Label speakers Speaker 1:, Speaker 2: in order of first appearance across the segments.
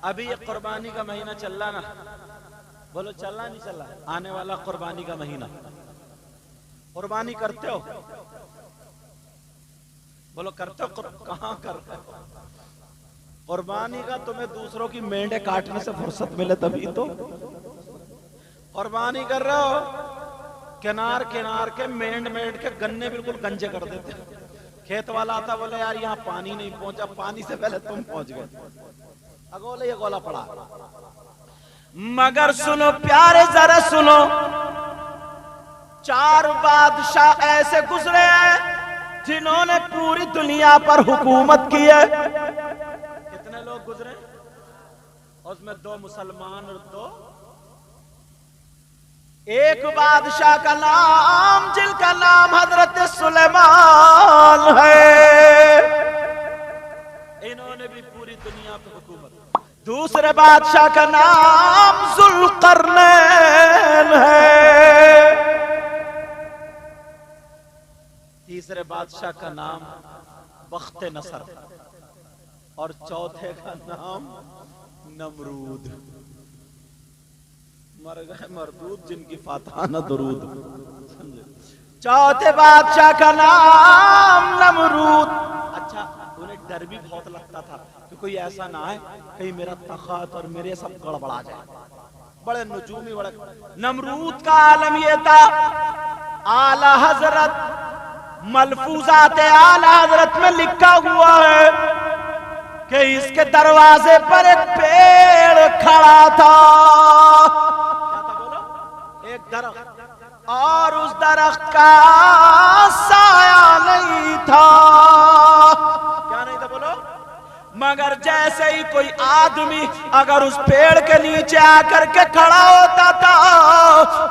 Speaker 1: ابھی یہ قربانی کا مہینہ چل رہا نا، بولو چل رہا نہیں چل رہا؟ آنے والا قربانی کا مہینہ، قربانی کرتے ہو؟ بولو کرتے ہو؟ کہاں کرتے ہو قربانی کا؟ تمہیں دوسروں کی مینڈے کاٹنے سے فرصت ملے تبھی تو قربانی کر رہے ہو۔ کنار کنار کے مینڈ کے گنے بالکل گنجے کر دیتے، کھیت والا آتا بولے یار یہاں پانی نہیں پہنچا، پانی سے پہلے تم پہنچ گئے، اگولے یہ گولا پڑا۔ مگر سنو پیارے ذرا سنو، 4 بادشاہ ایسے گزرے ہیں جنہوں نے پوری دنیا پر حکومت کی ہے۔ کتنے لوگ گزرے؟ اس میں 2 مسلمان اور 2۔ ایک بادشاہ کا نام جن کا نام حضرت سلیمان ہے، انہوں نے بھی پوری دنیا پہ حکومت۔ دوسرے بادشاہ کا نام ذوالقرنین ہے، تیسرے بادشاہ کا نام بخت نصر، اور چوتھے کا نام نمرود۔ مر گئے مردود جن کی فاتحانہ درود۔ چوتھے بادشاہ کا نام نمرود۔ اچھا انہیں ڈر بھی بہت لگتا تھا کہ کوئی ایسا نہ ہے کہیں میرا تخت اور میرے سب گڑبڑا جائے، بڑے نجومی بڑے۔ نمرود کا عالم یہ تھا، اعلی حضرت ملفوظات اعلی حضرت میں لکھا ہوا ہے کہ اس کے دروازے پر ایک پیڑ کھڑا تھا، ایک درخت، اور اس درخت کا سایہ نہیں تھا۔ کیا نہیں تھا بولو؟ مگر جیسے ہی کوئی آدمی اگر اس پیڑ کے نیچے آ کر کے کھڑا ہوتا تھا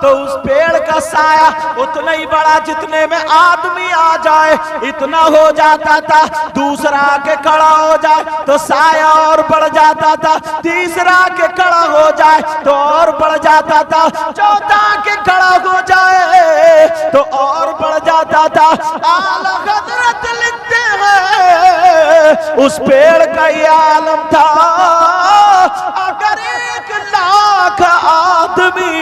Speaker 1: تو اس پیڑ کا سایہ اتنا ہی بڑا جتنے میں آدمی آ جائے اتنا ہو جاتا تھا۔ دوسرا آ کے کھڑا ہو جائے تو سایہ اور بڑھ جاتا تھا، تیسرا آ کے کھڑا ہو جائے تو اور بڑھ جاتا تھا، چوتھا آ کے کھڑا ہو جائے تو اور بڑھ جاتا تھا۔ اعلیٰ حضرت لکھتے ہیں اس پیڑ کا یہ عالم تھا، اگر 1,00,000 آدمی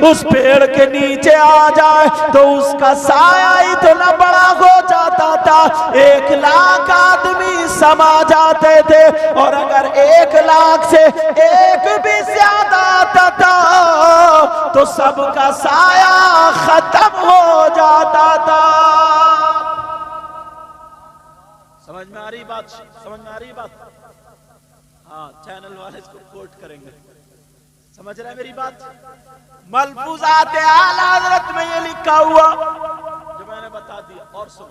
Speaker 1: اس پیڑ کے نیچے آ جائے تو اس کا سایہ اتنا بڑا ہو جاتا تھا 1,00,000 آدمی سما جاتے تھے، اور اگر 1,00,000 سے ایک بھی زیادہ آتا تھا تو سب کا سایہ ختم ہو جاتا تھا۔ سمجھ میں آ رہی بات؟ سمجھ میں آ رہی بات؟ ہاں چینل والے اس کو کوٹ کریں گے، سمجھ رہے ہیں میری بات؟ ملفوظات اعلیٰ حضرت میں یہ لکھا ہوا جو میں نے بتا دیا۔ اور سن،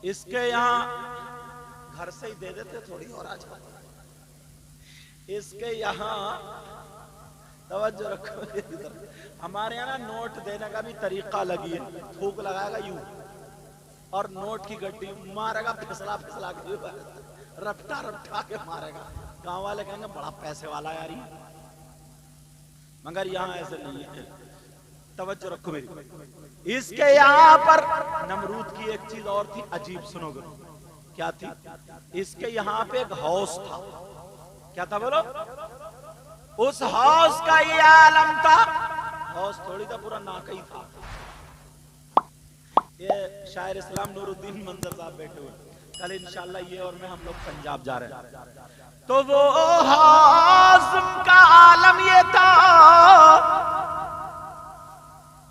Speaker 1: اس کے یہاں گھر سے ہی دے دیتے تھوڑی اور آج اس کے یہاں توجہ رکھو، ہمارے یہاں نوٹ دینے کا بھی طریقہ لگی ہے، تھوک لگائے گا یوں اور نوٹ کی گڈی مارے گا، پھسلا پھسلا کے رپٹا رپٹا کے مارے گا۔ گاؤں والے کہیں گے بڑا پیسے والا یاری، مگر یہاں ایسے نہیں ہے۔ توجہ رکھو میری، اس کے یہاں پر نمرود کی ایک چیز اور تھی عجیب، سنو گے کیا تھی؟ اس کے یہاں پہ ایک ہاؤس تھا۔ کیا تھا بولو؟ اس ہاؤس کا یہ عالم تھا، ہاؤس تھوڑی تھا، پورا ناکئی تھا۔ یہ شاعر اسلام نور الدین منظر صاحب بیٹھے ہوئے، کل انشاءاللہ یہ اور میں ہم لوگ پنجاب جا رہے ہیں، تو وہ ہاضم کا عالم یہ تھا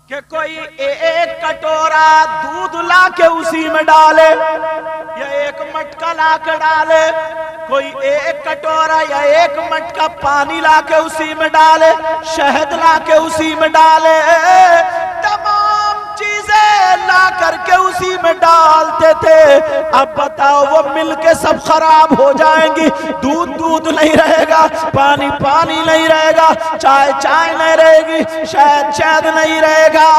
Speaker 1: کہ کوئی ایک کٹورا دودھ لا کے اسی میں ڈالے یا ایک مٹکا لا کے ڈالے، کوئی ایک کٹورا یا ایک مٹکا پانی لا کے اسی میں ڈالے، شہد لا کے اسی میں ڈالے، تمام چیزیں لا کر کے اسی میں ڈالتے تھے۔ اب بتاؤ وہ مل کے سب خراب ہو جائیں گی، دودھ دودھ نہیں رہے گا، پانی پانی نہیں رہے گا، چائے چائے نہیں رہے گی، شہد شہد نہیں رہے گا،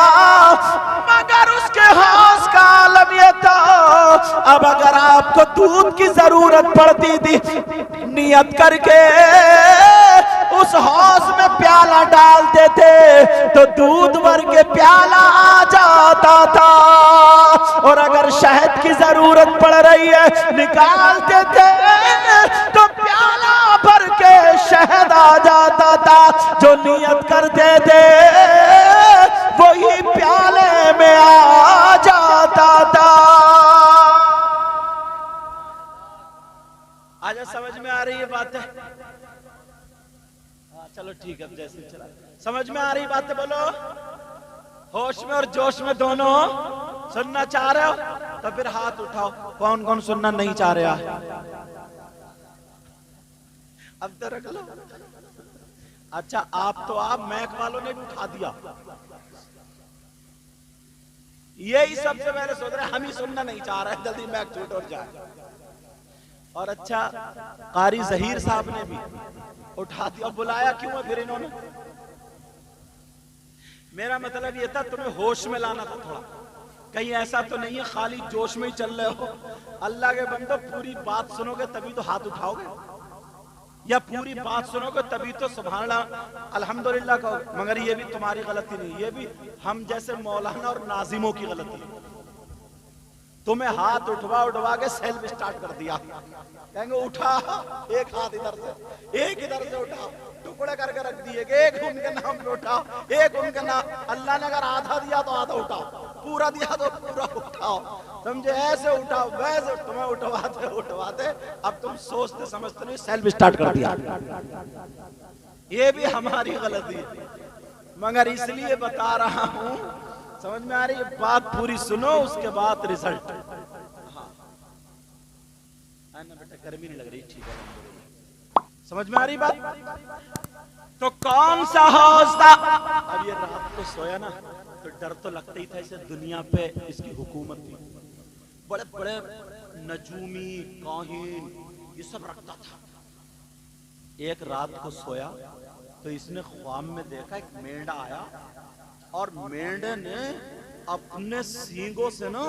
Speaker 1: مگر اس کے ہاؤس کا عالم یہ تھا۔ اب اگر آپ کو دودھ کی ضرورت پڑتی تھی، نیت کر کے اس ہاؤس میں پیالہ ڈالتے تھے تو دودھ بھر کے پیالہ آ جاتا تھا، اور اگر شہد کی ضرورت پڑ رہی ہے نکالتے تھے تو پیالہ بھر کے شہد آ جاتا تھا، جو نیت کرتے تھے وہی پیالے میں آ جاتا تھا۔ آج سمجھ میں آ رہی ہے باتیں؟ چلو ٹھیک ہے، اب جیسے چلا سمجھ میں آ رہی باتیں بولو۔ ہوش میں اور جوش میں دونوں سننا چاہ رہے ہو تو پھر ہاتھ اٹھاؤ، کون کون سننا نہیں چاہ رہا؟ اب تو رکھ لو۔ اچھا آپ تو آپ میک والوں نے بھی اٹھا دیا، یہی سب سے پہلے سوچ رہے ہم ہی سننا نہیں چاہ رہے، جلدی میک چھوٹ اور جائے۔ اور اچھا قاری ظہیر صاحب نے بھی اٹھا دیا، بلایا کیوں ہے پھر انہوں نے؟ میرا مطلب یہ تھا تمہیں ہوش میں لانا تھا تھوڑا، کہیں ایسا تو نہیں ہے خالی جوش میں ہی چل رہے ہو۔ اللہ کے بندو پوری بات سنو گے تبھی تو ہاتھ اٹھاؤ گے، یا پوری بات سنو گے تبھی تو سبحان اللہ الحمدللہ کہو۔ مگر یہ بھی تمہاری غلطی نہیں، یہ بھی ہم جیسے مولانا اور ناظموں کی غلطی ہے۔ تمہیں ہاتھ اٹھوا کے سیلف سٹارٹ کر دیا، کہیں گے اٹھا، ایک ہاتھ ادھر سے ایک ادھر سے اٹھا، ٹکڑے کر کے رکھ دیے کہ ایک ان کے نام پہ اٹھاؤ، ایک ان کے نام۔ اللہ نے اگر آدھا دیا تو آدھا اٹھاؤ، پورا دیا تو پورا اٹھاؤ، سمجھے؟ ایسے اٹھاؤ ویسے تمہیں اٹھواتے اب تم سوچتے سمجھتے نہیں، سیلف سٹارٹ کر دیا۔ یہ بھی ہماری غلطی ہے، مگر اس لیے بتا رہا ہوں، سمجھ میں آ رہی ہے بات؟ پوری سنو اس کے بعد ریزلٹ۔ بیٹا گرمی نہیں لگ رہی، ٹھیک ہے، سمجھ میں آ رہی بات؟ تو کون سا حوض تھا؟ اب یہ رات کو سویا نا تو ڈر تو لگتا ہی تھا، اسے دنیا پہ اس کی حکومت تھی، بڑے بڑے نجومی کاہن یہ سب رکھتا تھا۔ ایک رات کو سویا تو اس نے خواب میں دیکھا ایک مینڈا آیا، اور مینڈے نے اپنے سینگوں سے نا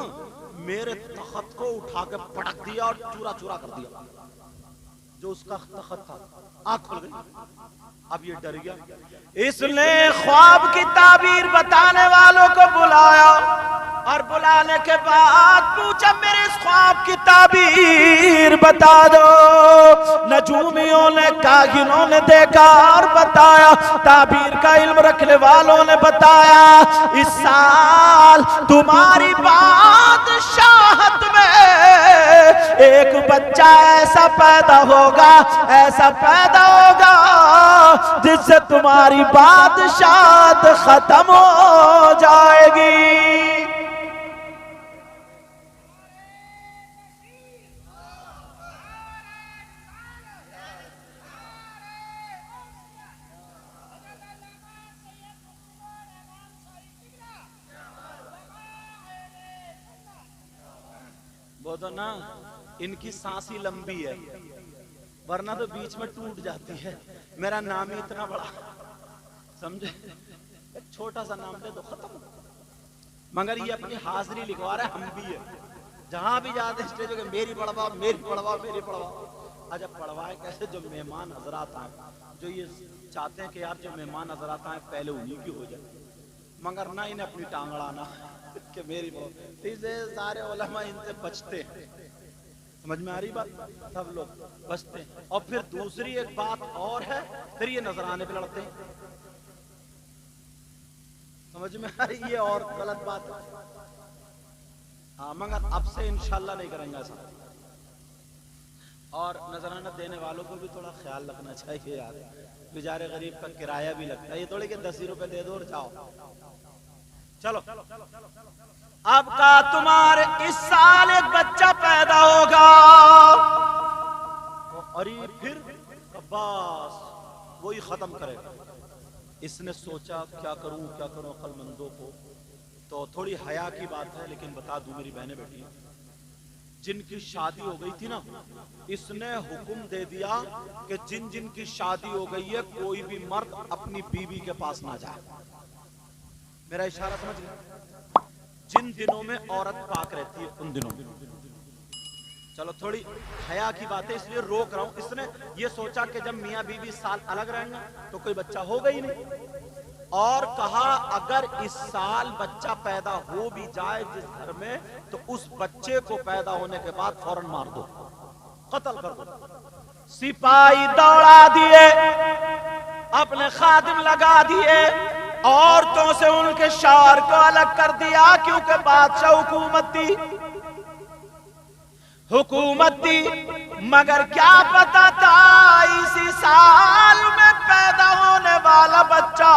Speaker 1: میرے تخت کو اٹھا کے پٹک دیا اور چورا چورا کر دیا، جو اس کا تخت تھا۔ آنکھ کھل گئی، اب یہ ڈر گیا۔ اس نے خواب کی تعبیر بتانے والوں کو بلایا، اور بلانے کے بعد پوچھا میرے اس خواب کی تعبیر بتا دو۔ نجومیوں نے کاہنوں نے دیکھا اور بتایا، تعبیر کا علم رکھنے والوں نے بتایا، اس سال تمہاری بادشاہت میں ایک بچہ ایسا پیدا ہوگا، ایسا پیدا ہوگا جس سے تمہاری بادشاہت ختم ہو جائے گی۔ وہ تو نا ان کی سانس ہی لمبی ہے، ورنہ تو بیچ میں ٹوٹ جاتی ہے۔ میرا نام ہی اتنا بڑا، سمجھے؟ ایک چھوٹا سا نام دے تو ختم، مگر یہ اپنی حاضری لکھوا رہا ہے، ہم بھی ہے جہاں بھی جاتے ہیں اسٹیج پہ میری پڑھواؤ میری پڑھواؤ میری پڑھواؤ۔ اچھا پڑھوائے کیسے؟ جو مہمان حضرات آئیں، جو یہ چاہتے ہیں کہ یار جو مہمان حضرات آئیں پہلے انہی کی ہو جائے، مگر نہ انہیں اپنی ٹانگ اڑانا کہ میری بہت، اسے سارے علماء ان سے بچتے ہیں۔ سمجھ میں آ رہی بات؟ سب لوگ بچتے ہیں۔ اور پھر دوسری ایک بات اور ہے، پھر یہ نذرانے پہ لڑتے ہیں، سمجھ میں آ رہی؟ یہ اور غلط بات ہے، ہاں مگر اب سے انشاءاللہ نہیں کریں گے ایسا۔ اور نذرانہ دینے والوں کو بھی تھوڑا خیال رکھنا چاہیے یار، بیچارے غریب کا کرایہ بھی لگتا ہے، یہ تھوڑی کہ 10 روپے دے دو اور جاؤ۔ چلو اب کا تمہارے اس سال ایک بچہ پیدا ہوگا، اور یہ پھر عباس وہی ختم کرے گا۔ اس نے سوچا کیا کروں عقل مندوں کو، تو تھوڑی حیا کی بات ہے لیکن بتا دوں میری بہنیں بیٹھی جن کی شادی ہو گئی تھی نا، اس نے حکم دے دیا کہ جن جن کی شادی ہو گئی ہے کوئی بھی مرد اپنی بیوی کے پاس نہ جائے۔ میرا اشارہ سمجھ گئے؟ جن دنوں میں عورت پاک رہتی ہے ان دنوں میں۔ چلو تھوڑی حیا کی بات ہے اس لیے روک رہا ہوں۔ اس نے یہ سوچا کہ جب میاں بیوی سال الگ رہیں گا تو کوئی بچہ ہوگا ہی نہیں، اور کہا اگر اس سال بچہ پیدا ہو بھی جائے جس گھر میں تو اس بچے کو پیدا ہونے کے بعد فوراً مار دو، قتل کر دو۔ سپاہی دوڑا دیے، اپنے خادم لگا دیے، عورتوں سے ان کے شوہر کو الگ کر دیا، کیونکہ بادشاہ حکومت تھی، مگر کیا پتا تھا اسی سال میں پیدا ہونے والا بچہ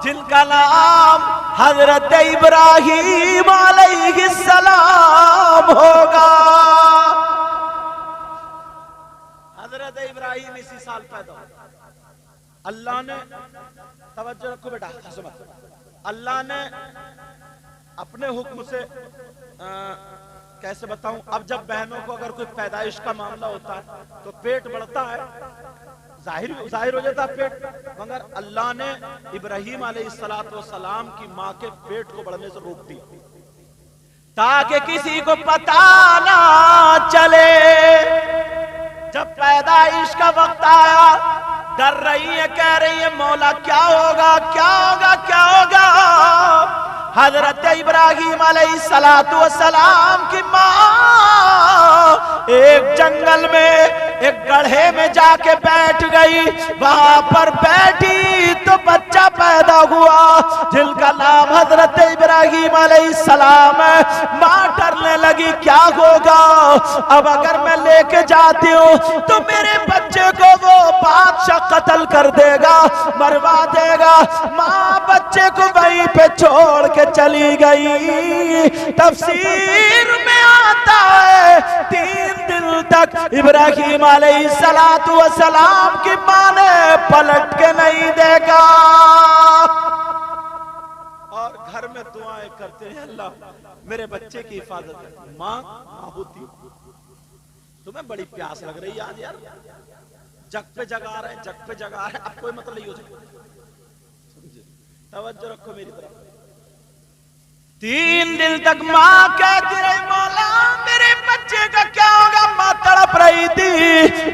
Speaker 1: جن کا نام حضرت ابراہیم علیہ السلام ہوگا۔ حضرت ابراہیم اسی سال پیدا ہوگا۔ اللہ نے، توجہ رکھو بیٹا، اللہ نے اپنے حکم سے، کیسے بتاؤں، اب جب بہنوں کو اگر کوئی پیدائش کا معاملہ ہوتا ہے تو پیٹ بڑھتا ہے، ظاہر ہو جاتا ہے پیٹ، مگر اللہ نے ابراہیم علیہ السلام کی ماں کے پیٹ کو بڑھنے سے روک دی تاکہ کسی کو پتا نہ چلے۔ جب پیدائش کا وقت آیا، ڈر رہی ہے، کہہ رہی ہے مولا کیا ہوگا کیا ہوگا کیا ہوگا۔ حضرت ابراہیم علیہ السلام کی ماں ایک جنگل میں ایک گڑھے میں جا کے بیٹھ گئی، وہاں پر بیٹھی تو بچہ پیدا ہوا جن کا نام حضرت ابراہیم علیہ السلام ہے۔ ماں ڈرنے لگی کیا ہوگا، اب اگر میں لے کے جاتی ہوں تو میرے بچے کو وہ بادشاہ قتل کر دے گا، مروا دے گا۔ ماں بچے کو وہیں پہ چھوڑ کے چلی گئی۔ تفسیر میں آتا ہے 3 دن تک ابراہیم علیہ السلام کی ماں نے پلٹ کے نہیں دیکھا، اور گھر میں دعائیں کرتے ہیں اللہ میرے بچے کی حفاظت ہے۔ ماں ہوتی، تمہیں بڑی پیاس لگ رہی ہے یار، جگ پہ جگا رہے ہیں، جگ پہ جگا رہے ہیں، اب کوئی مطلب نہیں ہو جائے۔ توجہ رکھو میری طرف۔ 3 دن تک ماں کہتی رہی مولا میرے بچے کا کیا ہوگا۔ ماں تڑپ رہی تھی،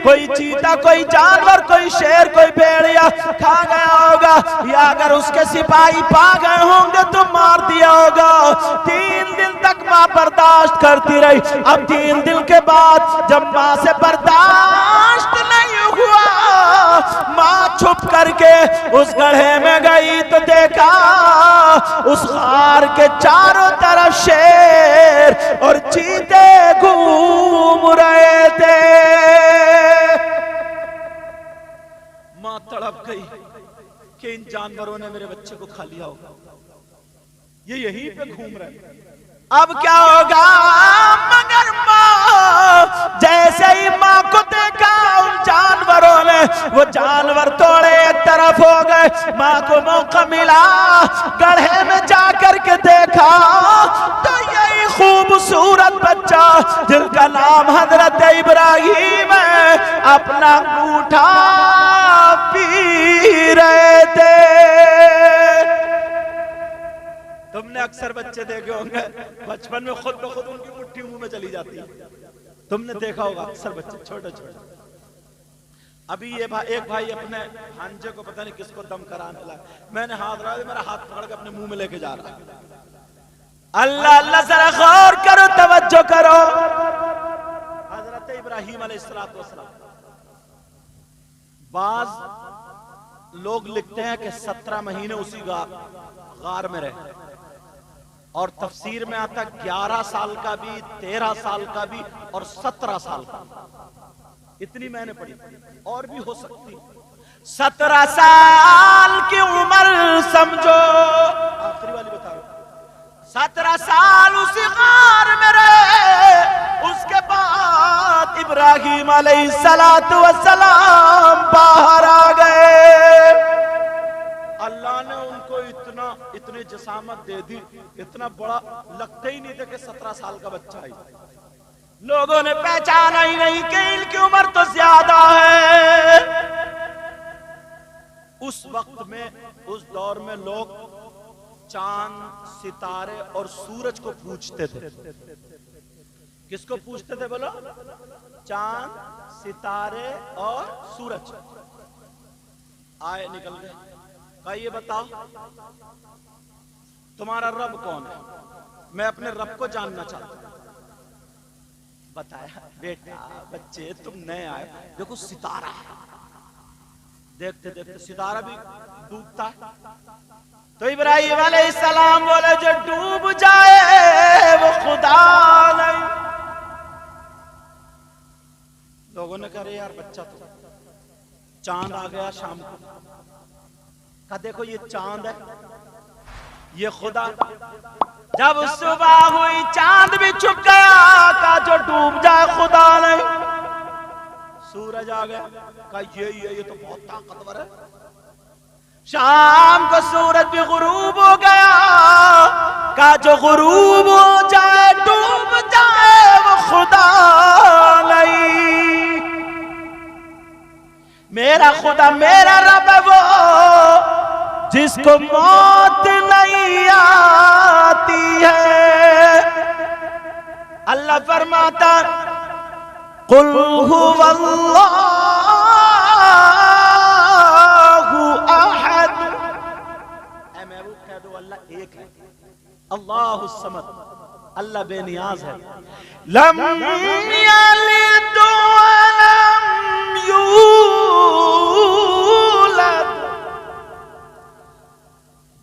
Speaker 1: کوئی چیتا، کوئی جانور، کوئی شیر، کوئی بھیڑیا کھا گیا ہوگا، یا اگر اس کے سپاہی پا گئے ہوں گے تو مار دیا ہوگا۔ 3 دن تک ماں برداشت کرتی رہی۔ اب 3 دن کے بعد جب ماں سے برداشت نہیں ہوا، ماں چھپ کر کے اس گڑھے میں گئی تو دیکھا اس غار کے چاروں طرف شیر اور چیتے گھوم رہے تھے۔ ماں تڑپ گئی کہ ان جانوروں نے میرے بچے کو کھا لیا ہوگا، یہ یہیں پہ گھوم رہے ہیں، اب کیا ہوگا۔ مگر ماں جیسے ہی ماں کو دیکھا ان جانوروں نے، وہ جانور توڑے ایک طرف ہو گئے۔ ماں کو موقع ملا گڑھے میں جا کر کے دیکھا تو یہی خوبصورت بچہ جن کا نام حضرت ابراہیم ہے اپنا انگوٹھا پی رہے تھے۔ تم نے اکثر بچے دیکھے ہوں گے بچپن میں خود بخود ان کی مٹھی منہ میں چلی جاتی ہے، تم نے دیکھا ہوگا اکثر بچے چھوٹے چھوٹے۔ ابھی یہ ایک بھائی اپنے بھانجے کو پتہ نہیں کس کو دم کرانے لگا، میں نے ہاتھ رہا میرا ہاتھ پکڑ کے اپنے منہ میں لے کے جا رہا ہے۔ اللہ اللہ ذرا غور کرو، توجہ کرو۔ حضرت ابراہیم علیہ السلام، بعض لوگ لکھتے ہیں کہ 17 مہینے اسی غار میں رہے، اور تفسیر میں آتا 11 سال کا بھی، 13 سال کا بھی، اور 17 سال کا، اتنی میں نے پڑھی، اور بھی ہو سکتی۔ 17 سال کی عمر سمجھو، آخری والی بتا رہا ہوں، 17 سال اسی غار میں رہے۔ اس کے بعد ابراہیم علیہ السلام باہر آ گئے۔ اللہ نے ان کو اتنی جسامت دے دی، اتنا بڑا لگتا ہی نہیں تھا کہ 17 سال کا بچہ ہے۔ لوگوں نے پہچانا ہی نہیں کہ ان کی عمر تو زیادہ ہے۔ اس وقت میں، اس دور میں لوگ چاند، ستارے اور سورج کو پوجتے تھے۔ کس کو پوجتے تھے بولو؟ چاند، ستارے اور سورج۔ آئے نکل گئے، کہا یہ بتاؤ تمہارا رب کون ہے؟ میں اپنے رب کو جاننا چاہتا ہوں۔ بتایا بیٹا بچے تم نئے آئے، دیکھو ستارہ ہے، دیکھتے دیکھتے ستارہ بھی ڈوبتا ہے. تو ابراہیم علیہ السلام بولے جو ڈوب جائے وہ خدا نہیں. لوگوں نے کہا یار بچہ تو چاند آ گیا شام کو. کہا دیکھو یہ چاند ہے یہ خدا. جب صبح ہوئی چاند بھی چھپ گیا. کہا جو ڈوب جائے خدا نہیں. سورج آ گیا. کہا یہ تو بہت طاقتور ہے. شام کو سورج بھی غروب ہو گیا. کہا جو غروب ہو جائے ڈوب جائے وہ خدا نہیں. میرا خدا میرا رب ہے وہ جس کو موت نہیں آتی ہے. اللہ فرماتا قل هو اللہ احد. اے محبوب کہہ دو اللہ ایک ہے. اللہ الصمد اللہ بے نیاز ہے. لم یلد ولم یولد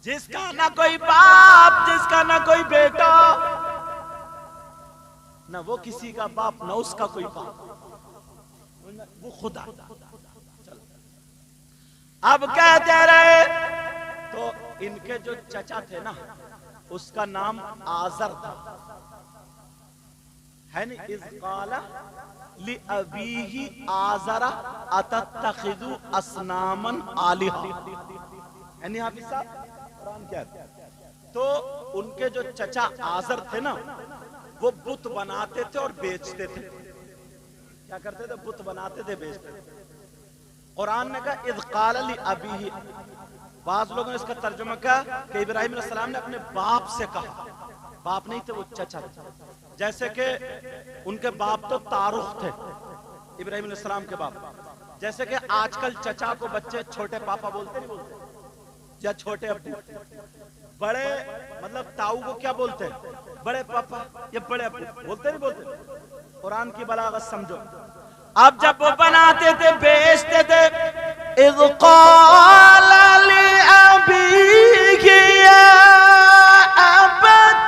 Speaker 1: جس کا نہ کوئی باپ جس کا نہ کوئی بیٹا نہ وہ کسی کا باپ نہ اس کا کوئی باپ وہ خدا. اب کہتے رہے تو ان کے جو چچا تھے نا اس کا نام آزر تھا ہے نا. اذ قال لأبیہ آزر اتتخذ اصناما آلہہ. یعنی حافظ صاحب قرآن کیا ہے. تو ان کے جو چچا آزر تھے نا وہ بت بناتے تھے اور بیچتے تھے. کیا کرتے تھے؟ بت بناتے تھے بیچتے تھے. قرآن نے کہا اذ قال لأبیہ. بعض لوگوں نے اس کا ترجمہ کہا کہ ابراہیم علیہ السلام نے اپنے باپ سے کہا. باپ نہیں تھے وہ چچا تھے. جیسے کہ ان کے باپ تو تارخ تھے ابراہیم علیہ السلام کے باپ. جیسے کہ آج کل چچا کو بچے چھوٹے پاپا بولتے نہیں بولتے یا چھوٹے ابو. بڑے مطلب تاؤ کو کیا بولتے ہیں؟ بڑے پاپا یا بڑے ابو بولتے نہیں بولتے. قرآن کی بلاغت سمجھو. اب جب وہ بناتے تھے بیچتے تھے اذ قال لأبیہ یا ابت.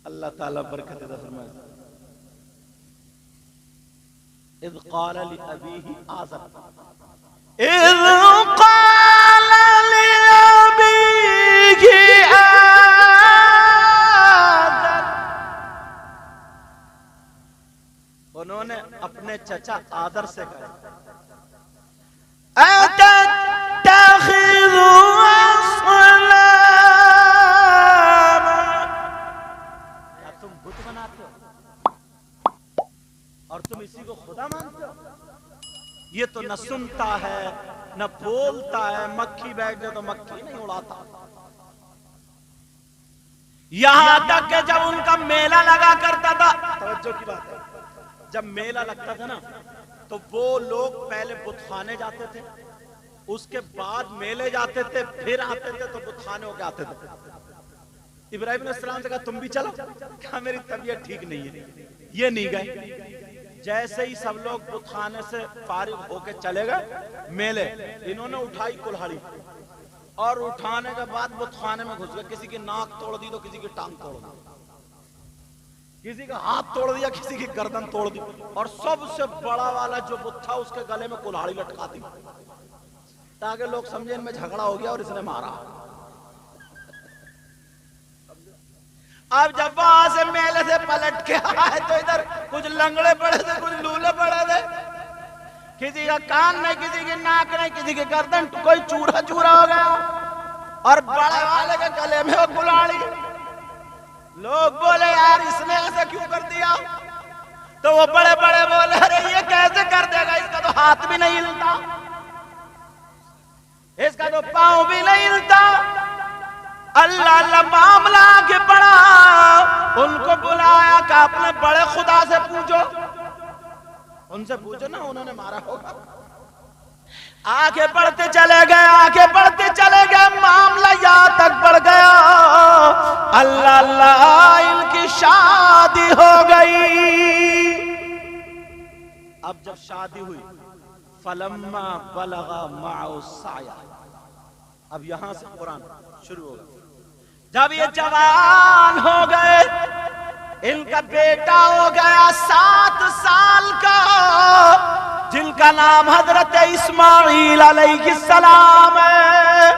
Speaker 1: اللہ تعالیٰ برکت عطا فرمائے. اذ قال لأبیہ آزر اذ قال لأبیہ آزر. انہوں نے اپنے چچا آزر سے کہا اتتخذ اصناما. کیا تم بت بناتے ہو اور تم اسی کو خدا مانتے ہو؟ یہ تو نہ سنتا ہے نہ بولتا ہے. مکھی بیٹھ جائے تو مکھی نہیں اڑاتا. یہاں تک کہ جب ان کا میلہ لگا کرتا تھا, توجہ کی بات ہے, جب میلہ لگتا تھا نا تو وہ لوگ پہلے بت خانے جاتے تھے, اس کے بعد میلے جاتے تھے, پھر آتے تھے تو بت خانے ہو کے آتے تھے. ابراہیم علیہ السلام سے کہا تم بھی چلو, کہا میری طبیعت ٹھیک نہیں ہے. یہ نہیں گئے. جیسے ہی سب لوگ بت خانے سے فارغ ہو کے چلے گئے میلے, انہوں نے اٹھائی کلہاڑی اور اٹھانے کے بعد بت خانے میں گھس گئے. کسی کی ناک توڑ دی تو کسی کی ٹانگ توڑ دی, کسی کا ہاتھ توڑ دیا, کسی کی گردن توڑ دی, اور سب سے بڑا والا جو بت تھا اس کے گلے میں کلہاڑی لٹکا دی تاکہ لوگ سمجھیں ان میں جھگڑا ہو گیا اور اس نے مارا. اب جب وہاں سے میلے سے پلٹ کے آئے تو ادھر کچھ لنگڑے پڑے تھے, کچھ لولے پڑے تھے, کسی کا کان نہیں, کسی کی ناک نہیں, کسی کی گردن, کوئی چورا چورا ہو گیا, اور بڑے والے کے گلے میں وہ کلہاڑی. لوگ بولے یار اس نے ایسا کیوں کر دیا؟ تو وہ بڑے بڑے بولے ارے یہ کیسے کر دے گا, اس کا تو ہاتھ بھی نہیں ہلتا, اس کا تو پاؤں بھی نہیں ہلتا. اللہ اللہ معاملہ آگے بڑھا, ان کو بلایا کہ اپنے بڑے خدا سے پوچھو, ان سے پوچھو نا, انہوں نے مارا ہوگا. آگے بڑھتے چلے گئے, آگے بڑھتے چلے گئے, معاملہ یہاں تک بڑھ گیا اللہ اللہ ان کی شادی ہو گئی. اب جب شادی ہوئی فلما بلغ معه السعی، اب یہاں سے قرآن شروع ہوگا. جب یہ جوان ہو گئے، ان کا بیٹا ہو گیا 7 سال کا، جن کا نام حضرت اسماعیل علیہ السلام ہے.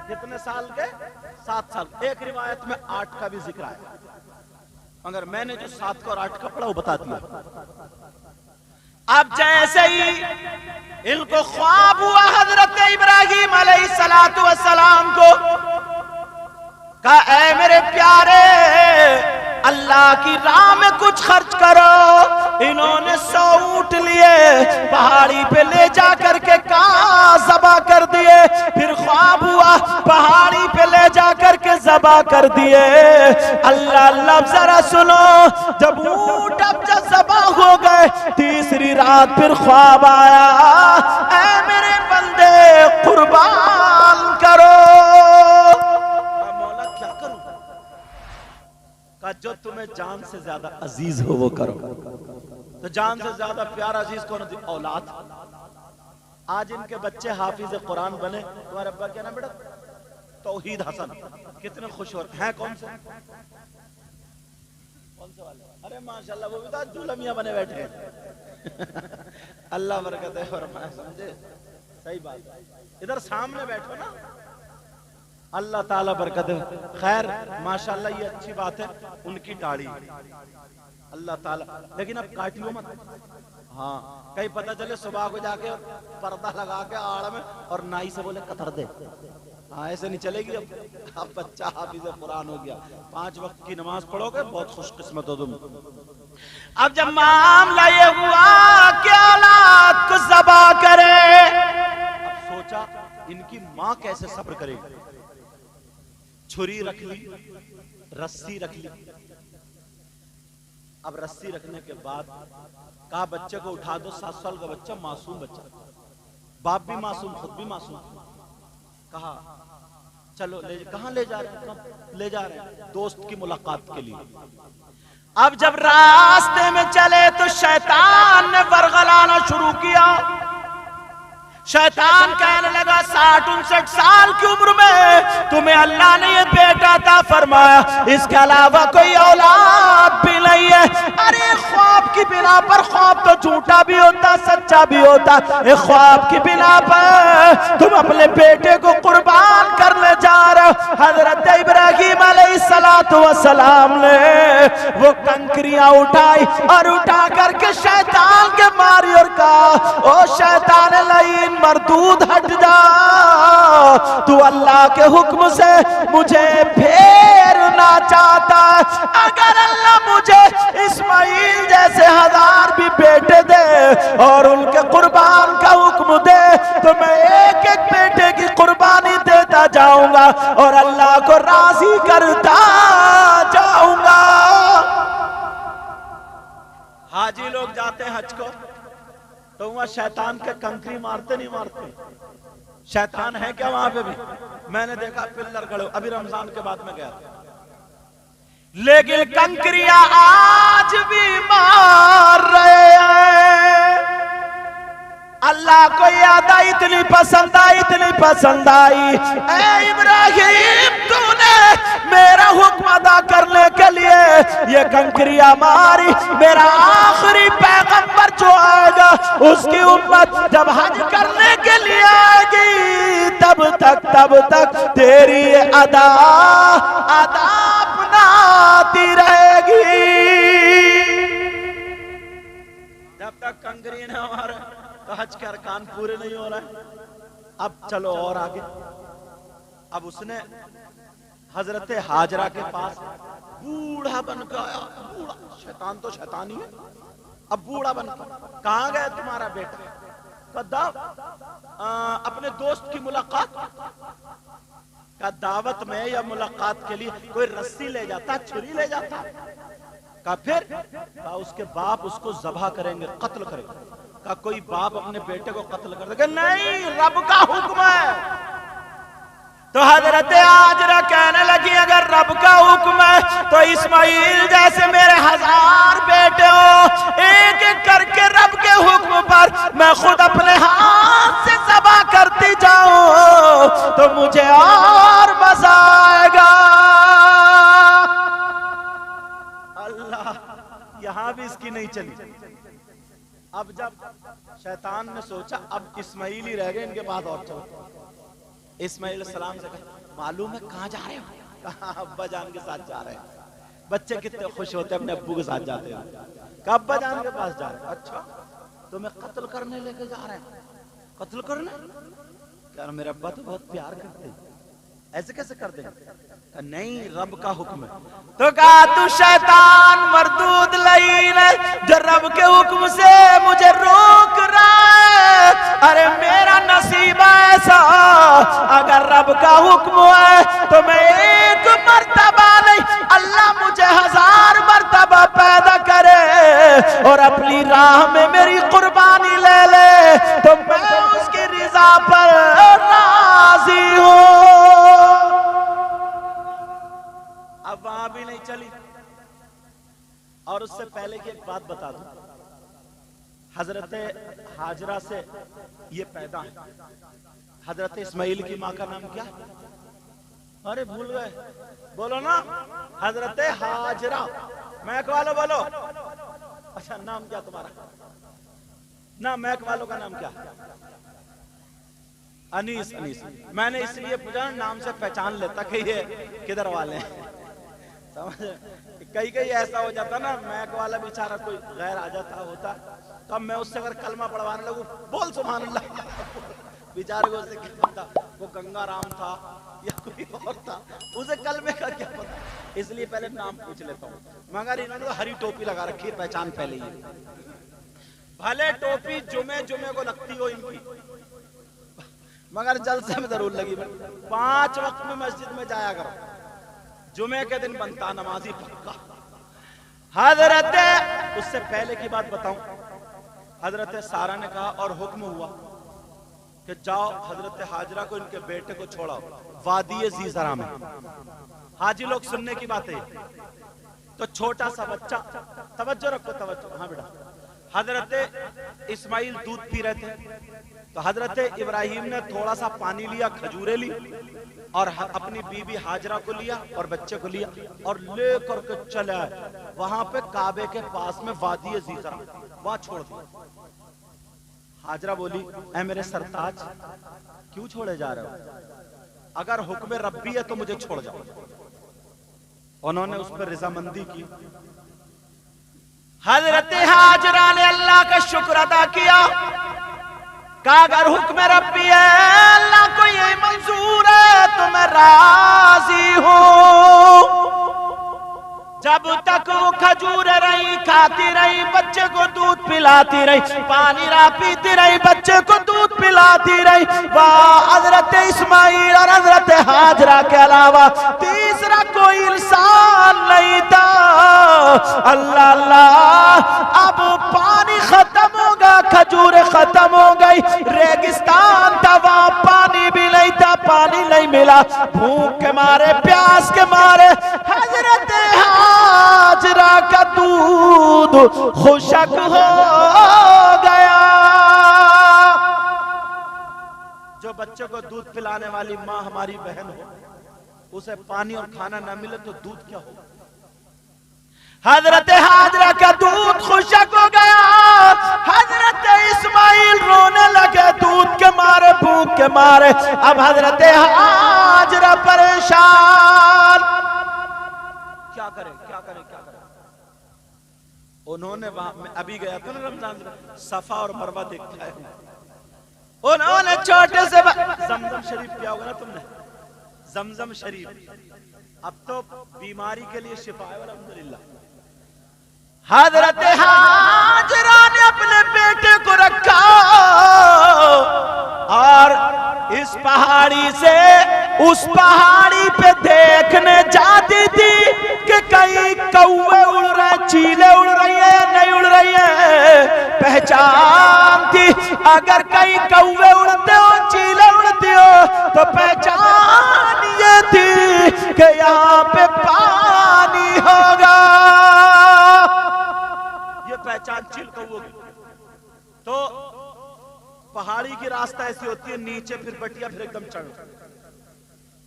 Speaker 1: کتنے سال کے؟ 7 سال. ایک روایت میں 8 کا بھی ذکر ہے، مگر میں نے جو 7 کا اور 8 کا پڑھا وہ بتا دیا. اب جیسے ہی ان کو خواب ہوا حضرت ابراہیم علیہ السلام کو، کہا اے میرے پیارے اللہ کی راہ میں کچھ خرچ کرو. انہوں نے 100 اونٹ لیے، پہاڑی پہ لے جا کر کے کہاں ذبح کر دیے. پھر خواب ہوا پہاڑی پہ لے جا کر کے ذبح کر دیے. اللہ ذرا سنو، جب اونٹ اب جب ذبح ہو گئے، تیسری رات پھر خواب آیا، اے میرے بندے قربان کرو. مولا کیا کروں؟ کہا جو تمہیں جان سے زیادہ عزیز ہو وہ کرو. تو جان سے زیادہ پیارا عزیز کون ہے؟ اولاد. آج ان کے بچے حافظ قرآن بنے. تمہارے ابا کیا نام بیٹا؟ توحید حسن. کتنے خوش ہوتے ہیں. کون سے والے؟ ارے ماشاءاللہ وہ بھی تو جولمیاں بنے بیٹھے ہیں. اللہ برکت ہے فرمائے. سمجھے؟ صحیح بات. ادھر سامنے بیٹھو نا. اللہ تعالیٰ برکت ہے. خیر ماشاءاللہ یہ اچھی بات ہے ان کی داڑھی اللہ تعالیٰ، لیکن اب کاٹیو مت. ہاں کہیں پتہ چلے صبح کو جا کے پردہ لگا کے آڑ میں اور نائی سے بولے قطر دے. ہاں ایسے نہیں چلے گی. اب بچہ حافظ قرآن ہو گیا. 5 وقت کی نماز پڑھو گے بہت خوش قسمت ہو تم. اب جب معاملہ یہ ہوا کہ اولاد کو ذبح کرے، اب سوچا ان کی ماں کیسے صبر کرے گی. چھری رکھ لی، رسی رکھ لی. اب رسی رکھنے کے بعد کہا بچے کو اٹھا دو. 7 سال کا بچہ، معصوم بچہ، باپ بھی معصوم خود بھی معصوم. کہا چلو کہاں لے جا رہے ہیں؟ لے جا رہے ہیں دوست کی ملاقات کے لیے. اب جب راستے میں چلے تو شیطان نے ورغلانا شروع کیا. شیطان کہنے لگا 60-59 سال کی عمر میں تمہیں اللہ نے یہ بیٹا عطا فرمایا، اس کے علاوہ کوئی اولاد بھی نہیں ہے. ارے خواب کی بنا پر، خواب تو جھوٹا بھی ہوتا سچا بھی ہوتا. ایک خواب کی بنا پر تم اپنے بیٹے کو قربان کرنے جا رہے ہو. حضرت ابراہیم علیہ السلام نے وہ کنکریاں اٹھائی اور اٹھا کر کے شیطان کے ماری اور کہا او شیطان لعین مردود ہٹ جا، تو اللہ کے حکم سے مجھے پھیرنا چاہتا. اگر اللہ مجھے اسماعیل جیسے 1000 بھی بیٹے دے اور ان کے قربان کا حکم دے تو میں ایک ایک بیٹے کی قربانی دیتا جاؤں گا اور اللہ کو راضی کرتا جاؤں گا. حاجی لوگ جاتے ہیں حج کو تو وہاں شیطان کے کنکری مارتے نہیں مارتے؟ شیطان ہے کیا وہاں پہ بھی؟ میں نے دیکھا پلر کھڑے. ابھی رمضان کے بعد میں گیا تھا، لیکن کنکریاں آج بھی مار رہے ہیں. اللہ کو یاد آئی، اتنی پسند آئی، اتنی پسند آئی. اے ابراہیم تو نے میرا حکم ادا کرنے کے لیے یہ کنکریاں ماری. میرا آخری پیغمبر جو آئے گا اس کی امت جب حج کرنے کے لیے آئے گی تب تک تیری ادا اپناتی رہے گی. جب تک کنکری نہ مارے تو حج کے ارکان پورے نہیں ہو رہے. اب چلو اور آگے. اب اس نے حضرت ہاجرہ کے پاس بوڑھا بن کے آیا. بوڑھا، شیطان تو شیطان ہی ہے. اب بوڑھا بن کے کہاں گیا تمہارا بیٹا؟ اپنے دوست کی ملاقات کا دعوت میں یا ملاقات کے لیے کوئی رسی لے جاتا، چھری لے جاتا. کہا پھر کہا اس کے باپ اس کو ذبح کریں گے، قتل کریں گے. کہا کوئی باپ اپنے بیٹے کو قتل کر دے گا؟ نہیں، رب کا حکم ہے. تو حضرت ہاجرہ کہنے لگی اگر رب کا حکم ہے تو اسماعیل جیسے میرے 1000 بیٹے ہو، ایک ایک کر کے رب کے حکم پر میں خود اپنے ہاتھ سے ذبح کرتی جاؤں تو مجھے اور مزہ آئے گا۔ اللہ، یہاں بھی اس کی نہیں چلی۔ اب جب شیطان نے سوچا اب اسماعیل ہی رہ گئے ان کے بعد اور چلو، اسماعیل السلام سے کہا معلوم ہے کہاں جا رہے ہو؟ کہا ابا جان کے ساتھ جا رہے ہیں۔ بچے کتنے خوش ہوتے ہیں اپنے ابو کے ساتھ جاتے ہیں۔ کہا ابا جان کے پاس جا رہے ہیں۔ اچھا تمہیں قتل کرنے لے کے جا رہے ہیں؟ قتل کرنے؟ کہا میرے ابا تو بہت پیار کرتے ہیں، ایسے کیسے کر دیں؟ کہا نہیں رب کا حکم ہے۔ تو کہا تو شیطان مردود لعین ہے جو رب کے حکم سے مجھے روک رہا ہے۔ ارے میرا نصیب ایسا اگر رب کا حکم ہے تو میں ایک مرتبہ نہیں اللہ مجھے 1000 مرتبہ پیدا کرے اور اپنی راہ میں میری قربانی لے لے تو میں اس کی رضا پر راضی ہوں۔ اب وہاں بھی نہیں چلی۔ اور اس سے پہلے کی ایک بات بتا دوں، حضرت ہاجرہ سے یہ پیدا ہے۔ حضرت اسماعیل کی ماں کا نام کیا؟ ارے بھول گئے، بولو نا، حضرت ہاجرہ۔ میک والو بولو۔ اچھا نام کیا تمہارا؟ نا میک والوں کا نام کیا؟ انیس۔ انیس میں نے اس لیے پوچھا نام سے پہچان لیتا کہ یہ کدھر والے ہیں۔ کئی ایسا ہو جاتا نا میک والا بیچارہ کوئی غیر آ جاتا ہوتا تو اب میں اس سے اگر کلمہ پڑھوانے لگوں بول سبحان اللہ، بیچارے کو اسے کیا پتا وہ گنگا رام تھا یا کوئی اور تھا، اسے کلمے کا کیا پتا، اس لیے پہلے نام پوچھ لیتا ہوں۔ مگر انہوں نے تو ہری ٹوپی لگا رکھی ہے، پہچان پہلے ہی، بھلے ٹوپی جمعے کو لگتی ہو ان کی، مگر جلسے میں ضرور لگی۔ 5 وقت میں مسجد میں جایا کرو، جمعے کے دن بنتا نمازی پکا۔ حضرت اس سے پہلے کی بات بتاؤں، حضرت سارہ نے کہا اور حکم ہوا کہ جاؤ حضرت ہاجرہ کو ان کے بیٹے کو چھوڑاؤ وادی زیزرہ میں۔ حاجی لوگ سننے کی بات ہے، تو چھوٹا سا بچہ، توجہ رکھو توجہ، ہاں بیٹا، حضرت اسماعیل دودھ پی رہے تھے تو حضرت ابراہیم نے تھوڑا سا پانی لیا، کھجورے لی اور اپنی بیوی ہاجرہ کو لیا اور بچے کو لیا اور لے کر کے چلا وہاں پہ کعبے کے پاس میں وادی زیزرہ، وہاں چھوڑ دیا۔ ہاجرہ بولی اے میرے سرتاج کیوں چھوڑے جا رہے ہو؟ اگر حکم ربی ہے تو مجھے چھوڑ جاؤ۔ انہوں نے اس پر رضامندی کی۔ حضرت ہاجرہ نے اللہ کا شکر ادا کیا کہ اگر حکم ربی ہے اللہ کو یہ منظور ہے تو میں راضی ہوں۔ جب تک وہ کھجور رہی کھاتی رہی، بچے کو دودھ پلاتی رہی، پانی را پیتی رہی، بچے کو دودھ پلاتی رہی، وہاں حضرت اسماعیل اور حضرت ہاجرہ کے علاوہ تیسرا کوئی انسان نہیں تھا۔ اللہ اللہ، اب پانی ختم ہوگا، کھجور ختم ہو گئی، ریگستان تھا وہاں پانی بھی نہیں تھا، پانی نہیں ملا، بھوک کے مارے پیاس کے مارے حضرت ہاجرہ کا دودھ خشک ہو گیا۔ جو بچے کو دودھ پلانے والی ماں ہماری بہن ہو، اسے پانی اور کھانا نہ ملے تو دودھ کیا ہو؟ حضرت ہاجرہ کا دودھ خشک ہو گیا۔ حضرت اسماعیل رونے لگے دودھ کے مارے، بھوک کے مارے۔ اب حضرت ہاجرہ پریشان، کیا کرے کیا کرے کیا کرے۔ انہوں نے وہاں میں ابھی گیا تھا نا رمضان میں، صفا اور مروہ دیکھا ہے، انہوں نے چھوٹے سے زمزم شریف پیا ہوگا نا تم نے، زمزم شریف اب تو بیماری کے لیے شفا ہے الحمدللہ۔ حضرت ہاجرہ نے اپنے بیٹے کو رکھا اور اس پہاڑی سے اس پہاڑی پہ دیکھنے جاتی تھی کہ کئی کوے اڑ رہے، چیلیں اڑ رہی ہیں نہیں اڑ رہی ہیں، پہچان تھی اگر کئی کوے اڑتے ہو چیلیں اڑتی ہو تو پہچان کہ یہاں پہ پانی ہوگا. یہ پہچان چیل کوں کی. تو پہاڑی کی راستہ ایسی ہوتی ہے، نیچے پھر بٹیا پھر ایک دم چڑھ.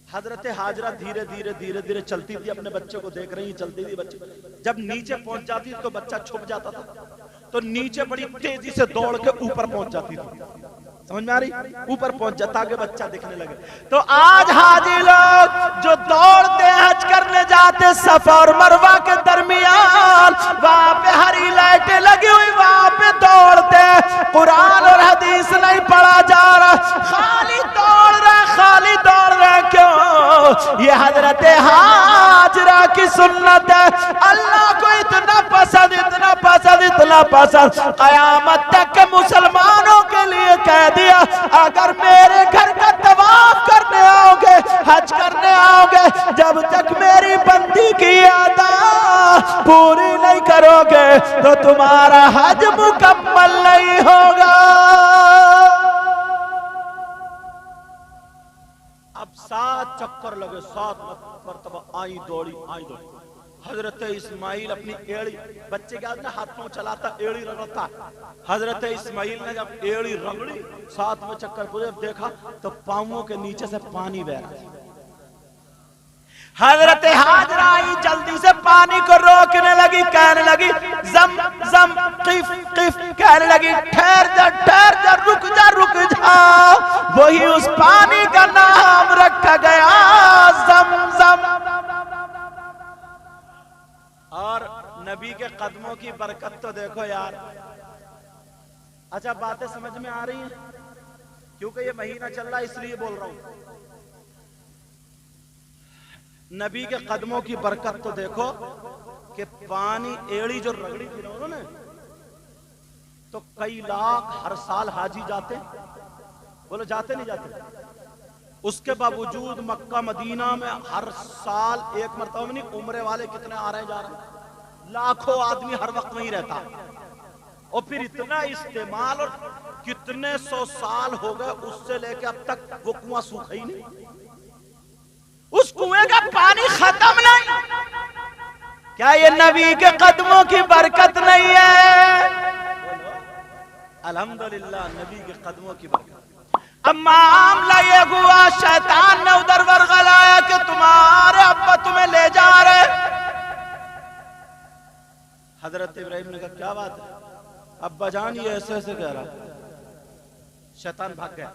Speaker 1: حضرت ہاجرہ دھیرے دھیرے دھیرے دھیرے چلتی تھی، اپنے بچے کو دیکھ رہی چلتی تھی. بچے جب نیچے پہنچ جاتی تو بچہ چھپ جاتا تھا، تو نیچے بڑی تیزی سے دوڑ کے اوپر پہنچ جاتی تھی. سمجھ میں آ رہی؟ اوپر پہنچ جاتا کہ بچہ دکھنے لگے. تو آج حاجی لوگ جو دوڑتے حج کرنے جاتے صفا اور مروہ کے درمیان، وہاں پہ ہری لائٹیں لگی ہوئی، وہاں پہ دوڑتے. قرآن اور حدیث نہیں پڑھا جا رہا، خالی دوڑ رہے، خالی دوڑ رہے. کیوں؟ یہ حضرت ہاجرہ کی سنت ہے. اللہ کو اتنا پسند، اتنا پسند، اتنا پسند، قیامت تک کے مسلمانوں کے لیے کہہ دیا اگر میرے گھر کا طواف کرنے آؤ گے، حج کرنے آؤ گے، جب تک میری بندی کی ادا پوری نہیں کرو گے تو تمہارا حج مکمل نہیں ہوگا. اب 7 چکر لگے، 7 مرتبہ آئی دوڑی آئی دوڑی. حضرت اسماعیل اپنی ایڑی، بچے کیا ہاتھوں چلاتا ایڑی رگڑتا. حضرت اسماعیل نے جب ایڑی رگڑی 7 چکر پورے دیکھا تو پاؤں کے نیچے سے پانی بہ رہا. حضرت ہاجرہ آئی، جلدی سے پانی کو روکنے لگی، کہنے لگی زم زم قف قف، کہنے لگی ٹھہر جا ٹھہر جا، رک جا رک جا. وہی اس پانی کا نام رکھا گیا زم زم. اور نبی کے قدموں کی برکت تو دیکھو یار. اچھا باتیں سمجھ میں آ رہی ہیں؟ کیونکہ یہ مہینہ چل رہا ہے اس لیے بول رہا ہوں. نبی کے قدموں کی برکت تو دیکھو کہ پانی ایڑی جو رگڑی تھی نا انہوں نے، تو کئی لاکھ ہر سال حاجی جاتے. بولو جاتے نہیں جاتے؟ اس کے باوجود مکہ مدینہ میں ہر سال ایک مرتبہ میں نہیں، عمرے والے کتنے آ رہے جا رہے، لاکھوں آدمی ہر وقت نہیں رہتا. اور پھر اتنا استعمال، اور کتنے 100 سال ہو گئے اس سے لے کے اب تک وہ کنواں سوکھا ہی نہیں، اس کنویں کا پانی ختم نہیں. کیا یہ نبی کے قدموں کی برکت نہیں ہے؟ الحمدللہ نبی کے قدموں کی برکت. اب معاملہ یہ ہوا، شیطان نے ادھر ورغلایا کہ تمہارے ابا تمہیں لے جا رہے. حضرت ابراہیم نے کہا کیا بات ہے ابا جان، یہ ایسے ایسے کہہ رہا. شیطان بھاگ گیا.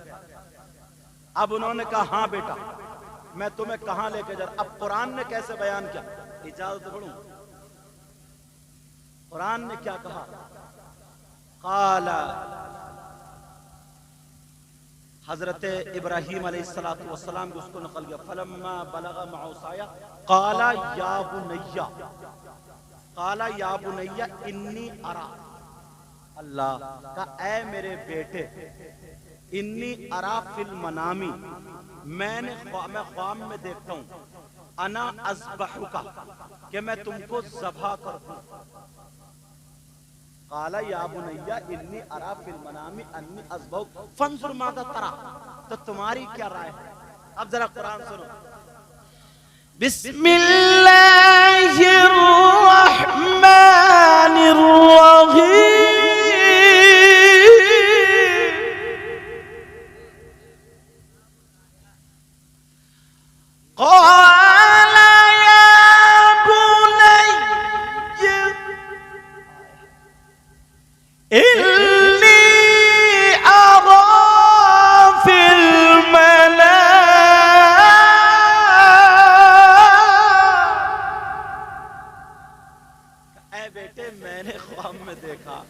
Speaker 1: اب انہوں نے کہا ہاں بیٹا میں تمہیں کہاں لے کے جا رہا. اب قرآن نے کیسے بیان کیا، اجازت پڑھوں؟ قرآن نے کیا کہا؟ قال، حضرت ابراہیم علیہ السلام کو اس کو نقل کیا، فلما بلغ معه سعیا قال یا بنی، قال یا بنی انی ارا، اللہ کا اے میرے بیٹے، انی ارا فی المنامی، میں خواب میں دیکھتا ہوں، انا اذبحک، کہ میں تم کو ذبح کروں. قال یا بنی انی ارا فی المنام انی اذبحک فانظر ماذا ترى، تو تمہاری کیا رائے ہے؟ اب ذرا قرآن سنو. بسم اللہ الرحمن الرحیم. قال یا بنی انی ارا فی المنام، اے بیٹے میں نے خواب میں دیکھا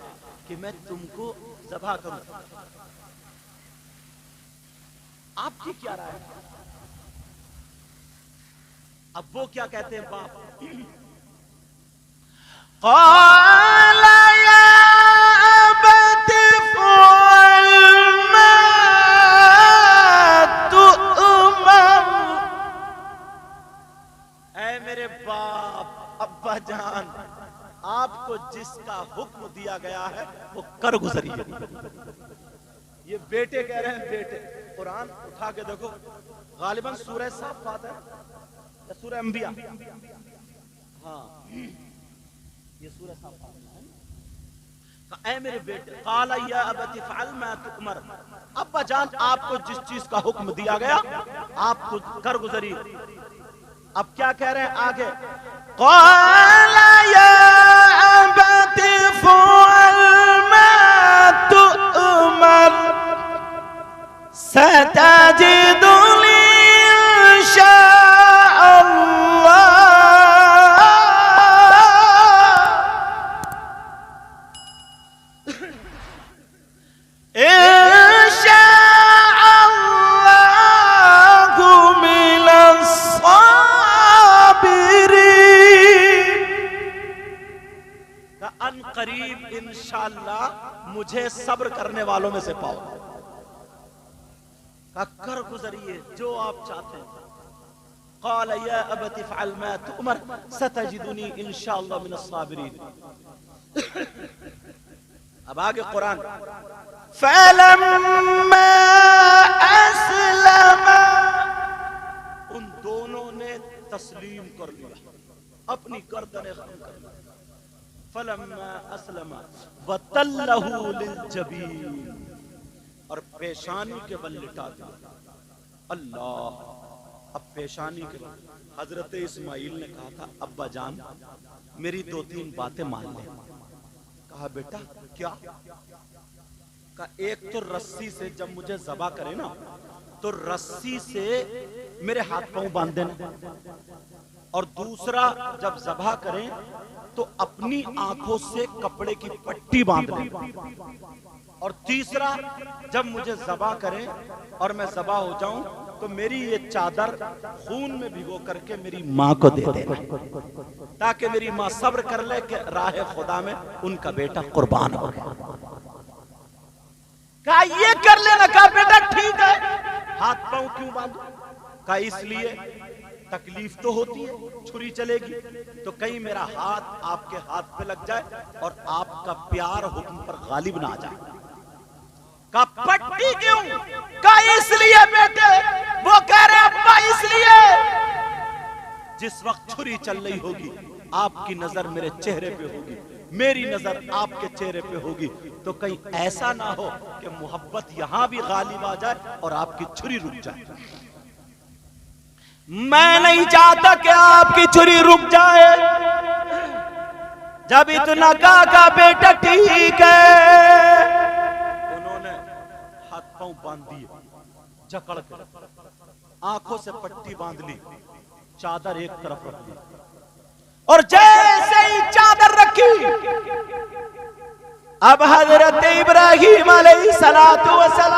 Speaker 1: کہ میں تم کو ذبح کروں. آپ کی کیا رائے ہے؟ اب وہ کیا کہتے ہیں باپ؟ قال یا ابت افعل ما تؤمر، اے میرے باپ ابا جان، آپ کو جس کا حکم دیا گیا ہے وہ کر گزریے. یہ بیٹے کہہ رہے ہیں بیٹے. قرآن اٹھا کے دیکھو، غالباً سورہ صافات ہے. یا سورہ انبیاء؟ ہاں یہ سورہ صافات ہے. اے میرے بیٹے، قال یا ابت افعل ما تؤمر، ابا جان آپ کو جس چیز کا حکم دیا گیا آپ کو کر گزری. اب کیا کہہ رہے ہیں آگے؟ قال یا ابت افعل ما تؤمر ستجدنی ان شاء اللہ قریب انشاءاللہ مجھے صبر کرنے والوں میں سے پاؤ. کر گزریے جو آپ چاہتے ہیں. قال یا ابت افعل ما تؤمر ستجدنی انشاءاللہ من الصابرین. اب آگے قرآن. فلما اسلم، ان دونوں نے تسلیم کر لیا، اپنی گردنیں خم کر لی. فلما اسلم وتلہ للجبین، اور پیشانی کے بل لٹا دیا. اللہ، اب پیشانی کے بل. حضرت اسماعیل نے کہا تھا ابا جان میری 2-3 باتیں مان لیں. کہا بیٹا کیا؟ کہا ایک تو رسی سے جب مجھے ذبح کرے نا تو رسی سے میرے ہاتھ پاؤں باندھ دینا، اور دوسرا جب ذبح کریں تو اپنی آنکھوں سے کپڑے کی پٹی باندھ لیں، اور تیسرا جب مجھے ذبح کریں اور میں ذبح ہو جاؤں تو میری یہ چادر خون میں بھگو کر کے میری ماں کو دے دینا، تاکہ میری ماں صبر کر لے کہ راہ خدا میں ان کا بیٹا قربان ہو گیا. کہا یہ کر لینا. کہا بیٹا ٹھیک ہے. ہاتھ پاؤں کیوں باندھو؟ کہا اس لیے تکلیف تو ہوتی ہے، چھری چلے گی تو کہیں میرا ہاتھ آپ کے ہاتھ پہ لگ جائے اور آپ کا پیار حکم پر غالب نہ آ جائے. کہا پٹی کیوں؟ کہا اس لیے بیٹے. وہ کہہ رہے ابا اس لیے جس وقت چھری چل رہی ہوگی آپ کی نظر میرے چہرے پہ ہوگی، میری نظر آپ کے چہرے پہ ہوگی، تو کہیں ایسا نہ ہو کہ محبت یہاں بھی غالب آ جائے اور آپ کی چھری رک جائے. میں نہیں چاہتا کہ آپ کی چھری رک جائے. جب اتنا کہا بیٹا ٹھیک ہے، انہوں نے ہاتھ پاؤں باندھ دیے، جکڑ کر آنکھوں سے پٹی باندھ لی، چادر ایک طرف رکھ دی، اور جیسے ہی چادر رکھی اب حضرت ابراہیم علیہ السلام،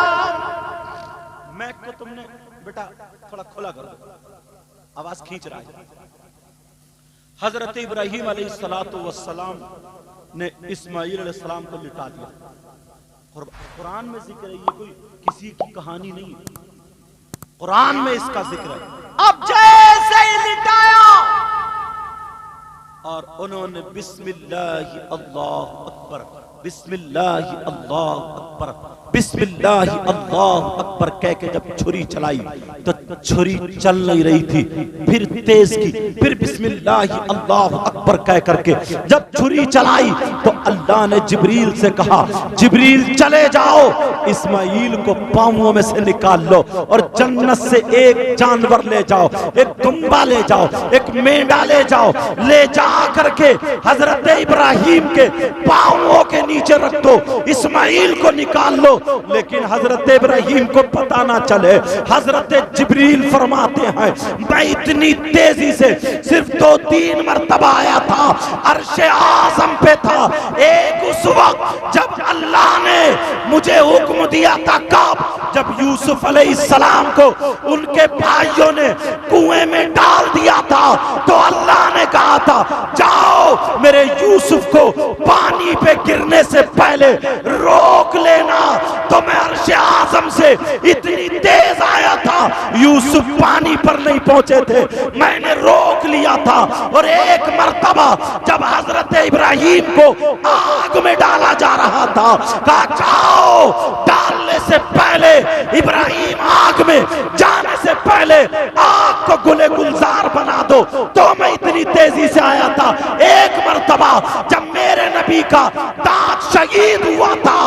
Speaker 1: میں کو تم نے بیٹا تھوڑا کھلا کر دو، آواز کھینچ رہا ہے. حضرت ابراہیم علیہ السلام نے اسماعیل علیہ السلام کو لٹا دیا. قرآن میں ذکر ہے، یہ کوئی کسی کی کہانی نہیں، قرآن میں اس کا ذکر ہے. اب جیسے ہی لٹایا اور انہوں نے بسم اللہ اللہ اکبر، بسم اللہ اللہ اکبر، بسم اللہ اللہ اکبر کہہ کے جب چھری چلائی تو چھری چل نہیں رہی تھی، پھر تیز کی، پھر بسم اللہ اللہ اکبر کہہ کر کے جب چھری چلائی تو اللہ نے جبریل سے کہا جبریل چلے جاؤ اسماعیل کو پاؤں میں سے نکال لو اور جنت سے ایک جانور لے جاؤ، ایک دمبا لے جاؤ، ایک مینڈا لے جاؤ، لے جا کر کے حضرت ابراہیم کے پاؤں کے نیچے رکھ دو، اسماعیل کو نکال لو. لیکن حضرت ابراہیم کو پتہ نہ چلے. حضرت جبریل فرماتے ہیں میں اتنی تیزی سے صرف 2-3 مرتبہ آیا تھا، عرش اعظم پہ تھا. ایک اس وقت جب اللہ نے مجھے حکم دیا تھا کب جب یوسف علیہ السلام کو ان کے بھائیوں نے کنویں میں ڈال دیا تھا تو اللہ نے کہا تھا جاؤ میرے یوسف کو پانی پہ گرنے سے پہلے روک لینا. تو میں عرش اعظم سے اتنی تیز آیا تھا، یوسف پانی پر نہیں پہنچے تھے، میں نے روک لیا تھا. اور ایک مرتبہ جب حضرت ابراہیم کو آگ میں ڈالا جا رہا تھا کہا جاؤ ڈالنے سے پہلے ابراہیم آگ میں جانے سے پہلے آگ کو گلے گلزار بنا دو، تو میں اتنی تیزی سے آیا تھا۔ ایک مرتبہ جب میرے نبی کا دانت شہید ہوا تھا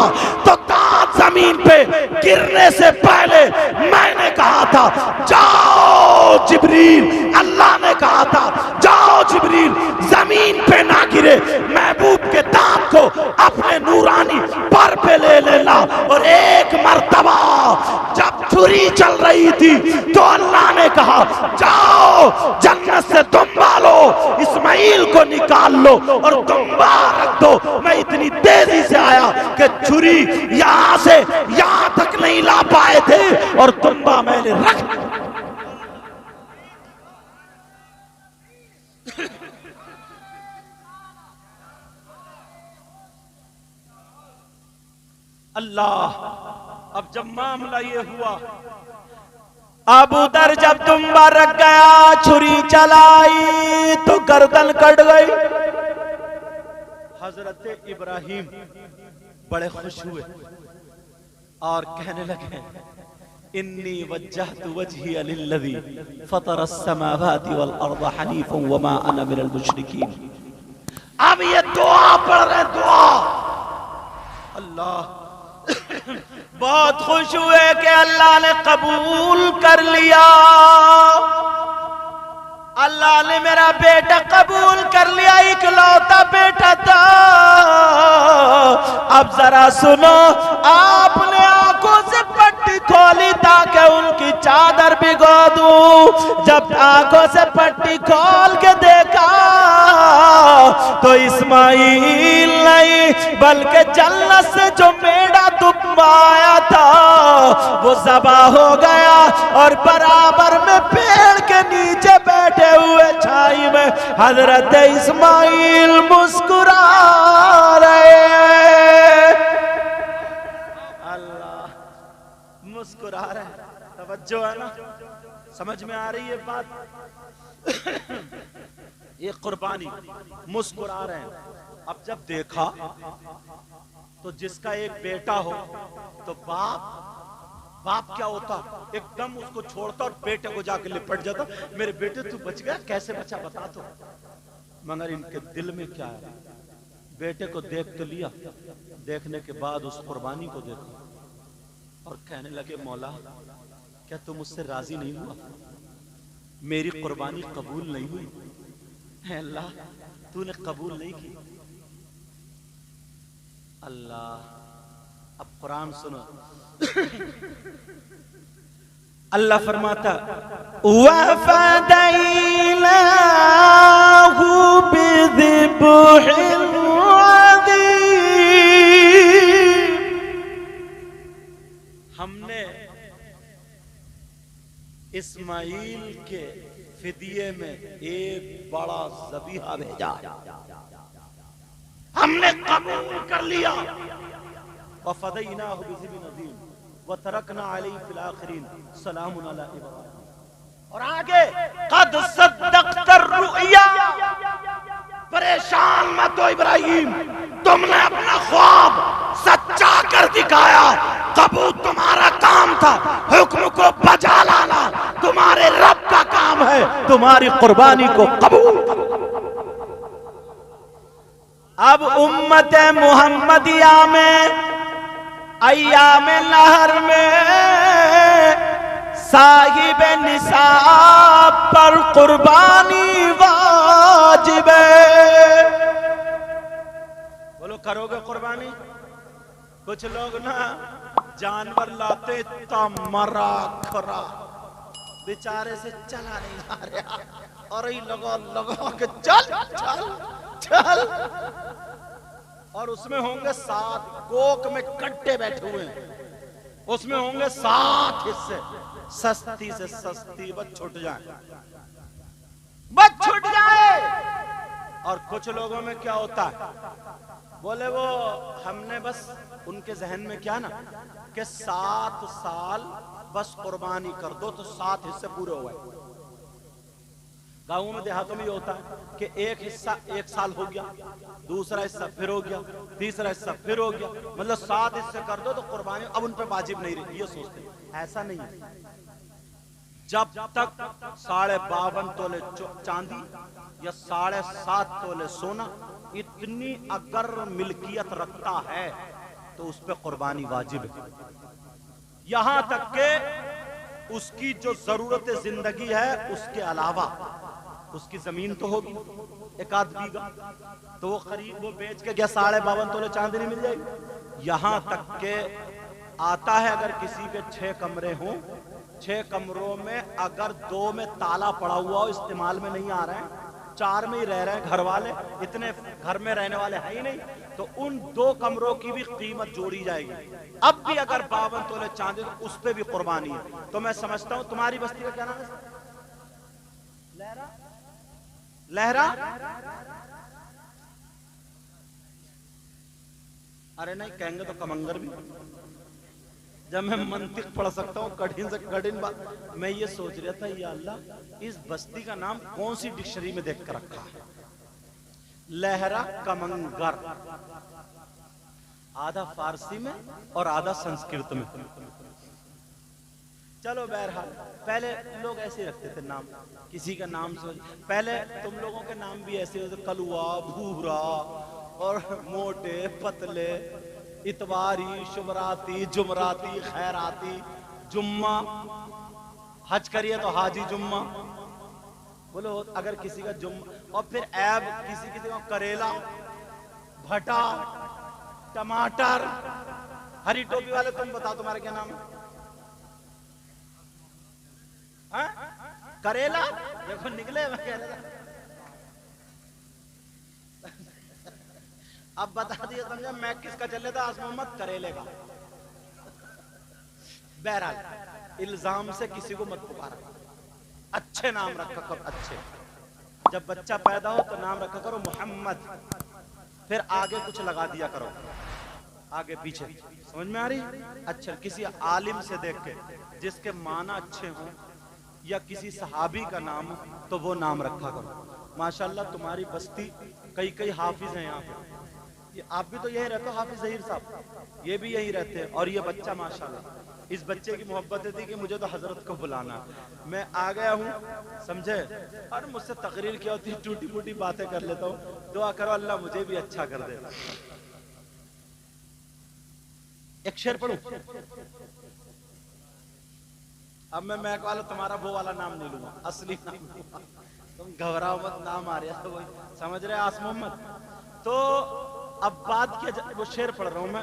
Speaker 1: تو دانت زمین پہ گرنے سے پہلے میں نے کہا تھا جاؤ جبریل، اللہ نے کہا تھا جاؤ جبریل زمین پہ نہ گرے، محبوب کے دانت کو اپنے نورانی پر پہ لے لینا۔ اور ایک مرتبہ جب چھری چل رہی تھی تو اللہ نے کہا جاؤ جنت سے دمبا لو، اسماعیل کو نکال لو اور دمبا رکھ دو۔ میں اتنی تیزی سے آیا کہ چھری یہاں سے یہاں تک نہیں لا پائے تھے اور دمبا میں نے رکھ دیا۔ اللہ، اب جب معاملہ یہ ہوا، ابو در جب دمبا رکھ گیا، چھری چلائی تو گردن کٹ گئی۔ حضرت ابراہیم بڑے خوش ہوئے اور کہنے لگے انی وجہت وجہی للذی فطر السماوات والارض حنیفا وما انا من المشرکین۔ اب یہ دعا پڑھ رہے، دعا۔ اللہ بہت خوش ہوئے کہ اللہ نے قبول کر لیا، اللہ نے میرا بیٹا قبول کر لیا، اکلوتا بیٹا تھا۔ اب ذرا سنو، آپ نے آنکھوں سے پٹی کھولی تاکہ ان کی چادر بھگو دوں۔ جب آنکھوں سے پٹی کھول کے دیکھا تو اسماعیل نہیں بلکہ جنت سے جو میڑا دمبا آیا تھا وہ ذبح ہو گیا، اور برابر میں پیڑ کے نیچے بیٹھے ہوئے چھائی میں حضرت اسماعیل مسکرا رہے ہیں۔ اللہ مسکرا رہے ہیں، توجہ ہے نا، سمجھ میں آ رہی ہے بات؟ یہ قربانی، مسکرا رہے ہیں۔ اب جب دیکھا تو جس کا ایک بیٹا ہو تو باپ کیا ہوتا، ایک دم اس کو چھوڑتا اور بیٹے کو جا کے لپٹ جاتا، میرے بیٹے تو بچ گیا، کیسے بچا بتا تو۔ مگر ان کے دل میں کیا ہے، بیٹے کو دیکھ تو لیا، دیکھنے کے بعد اس قربانی کو دیکھا اور کہنے لگے مولا کیا تم مجھ سے راضی نہیں ہوا، میری قربانی قبول نہیں ہوئی؟ اے اللہ تو نے قبول نہیں کی۔ اللہ اب قرآن سنو، اللہ فرماتا وَفَدَيْنَاهُ بِذِبْحٍ عَظِيمٍ، ہم نے اسماعیل کے فدیے میں ایک بڑا ذبیحہ بھیجا، ہم نے قبول کر لیا۔ وَفَدَيْنَاهُ بِذِبْحٍ عَظِيمٍ وَتَرَكْنَا عَلَيْهِ فِي الْآخِرِينَ سَلَامٌ عَلَىٰ إِبْرَاهِيمَ۔ اور آگے قَدْ صَدَّقْتَ الرُّؤْيَا، پریشان مت ہو ابراہیم، تم نے اپنا خواب سچا کر دکھایا، قبول تمہارا کام تھا، حکم کو بجا لانا تمہارے رب کا کام ہے، تمہاری قربانی کو قبول کرو۔ اب امت محمدیہ میں ایام لہر میں صاحب نصاب پر قربانی واجب ہے۔ بولو کرو گے قربانی؟ کچھ لوگ نا جانور لاتے تا مرا کھرا، بیچارے سے چلا نہیں جا رہا، اور ہی لگا کہ چل چل چل، اور اس میں ہوں گے 7 کوک میں کٹے بیٹھے ہوئے ہیں، اس میں ہوں گے 7 حصے، سستی سے سستی بس چھٹ جائے، بس چھٹ جائے۔ اور کچھ لوگوں میں کیا ہوتا ہے، بولے وہ ہم نے بس ان کے ذہن میں کیا نا کہ 7 سال بس قربانی کر دو تو 7 حصے پورے ہوئے۔ گاؤں میں دیہاتوں میں یہ ہوتا ہے کہ ایک حصہ ایک سال ہو گیا، دوسرا حصہ پھر ہو گیا، تیسرا حصہ پھر ہو گیا، مطلب 7 حصے کر دو تو قربانی اب ان پہ واجب نہیں رہی، یہ سوچتے ہیں۔ ایسا نہیں ہے، جب تک 52.5 تولے چاندی یا 7.5 تولے سونا اتنی اگر ملکیت رکھتا ہے تو اس پہ قربانی واجب ہے، یہاں تک کہ اس کی جو ضرورت زندگی ہے اس کے علاوہ اس کی زمین تو ہوگی 1 بیگھہ، تو وہ قریب وہ بیچ کے گیا 52.5 تولے چاندنی مل جائے گی۔ یہاں تک کہ آتا ہے اگر کسی کے 6 کمرے ہوں، 6 کمروں میں اگر 2 میں تالا پڑا ہوا ہو، استعمال میں نہیں آ رہے ہیں، 4 میں ہی رہ رہے ہیں گھر والے، اتنے گھر میں رہنے والے ہیں ہی نہیں، تو ان 2 کمروں کی بھی قیمت جوڑی جائے گی۔ اب بھی اگر 52 تولے چاندی تو اس پہ بھی قربانی ہے۔ تو میں سمجھتا ہوں تمہاری بستی کا کیا نام ہے؟ لہرا؟ ارے نہیں کہیں گے تو کمنگر بھی، جب میں منطق پڑھ سکتا ہوں کٹھن سے کٹھن بات۔ میں یہ سوچ رہا تھا یا اللہ اس بستی کا نام کون سی ڈکشنری میں دیکھ کر رکھا ہے؟ لہرا کمنگر، آدھا فارسی میں اور آدھا سنسکرت میں۔ چلو بہرحال پہلے لوگ ایسے رکھتے تھے نام، کسی کا نام سوچ، پہلے تم لوگوں کے نام بھی ایسے ہوتے، کلوا، بھورا اور موٹے پتلے، اتواری، شمراتی، جمراتی، خیراتی، جمعہ، حج کریے تو حاجی جمعہ بولو اگر کسی کا جمعہ، اور پھر عیب کسی کا کریلا، بھٹا، ٹماٹر۔ ہری ٹوپی والے تم بتاؤ تمہارا کیا نام ہے؟ کریلا؟ دیکھو نکلے میں کہہ رہا تھا، اب بتا دیا سمجھا میں کس کا چل رہا تھا؟ آسم محمد کریلے کا۔ بہرحال الزام سے کسی کو مت پکارا، اچھے نام رکھا کرو، اچھے۔ جب بچہ پیدا ہو تو نام رکھا کرو محمد، پھر آگے کچھ لگا دیا کرو، آگے پیچھے، سمجھ میں آ رہی؟ اچھا کسی عالم سے دیکھ کے جس کے معنی اچھے ہوں یا کسی صحابی کا نام ہو تو وہ نام رکھا کرو۔ ماشاءاللہ تمہاری بستی کئی حافظ ہیں یہاں پہ، آپ بھی تو یہی رہتے ہو، حافظ ظہیر صاحب یہ بھی یہی رہتے ہیں، اور یہ بچہ ماشاءاللہ اس بچے کی محبت تھی کہ مجھے تو حضرت کو بلانا، میں آ گیا ہوں سمجھے، اور مجھ سے تقریر کیا ہوتی ہے ٹوٹی موٹی باتیں کر لیتا ہوں، دعا کرو اللہ مجھے بھی اچھا کر دے۔ ایک شعر پڑھوں؟ اب میں میک والا تمہارا وہ والا نام نہیں لوں گا، اصلی نام لوں گا، تم گھبراؤ مت، نام آ رہا ہے وہی سمجھ رہے آسم محمد۔ تو اب بات کیا وہ شعر پڑھ رہا ہوں میں،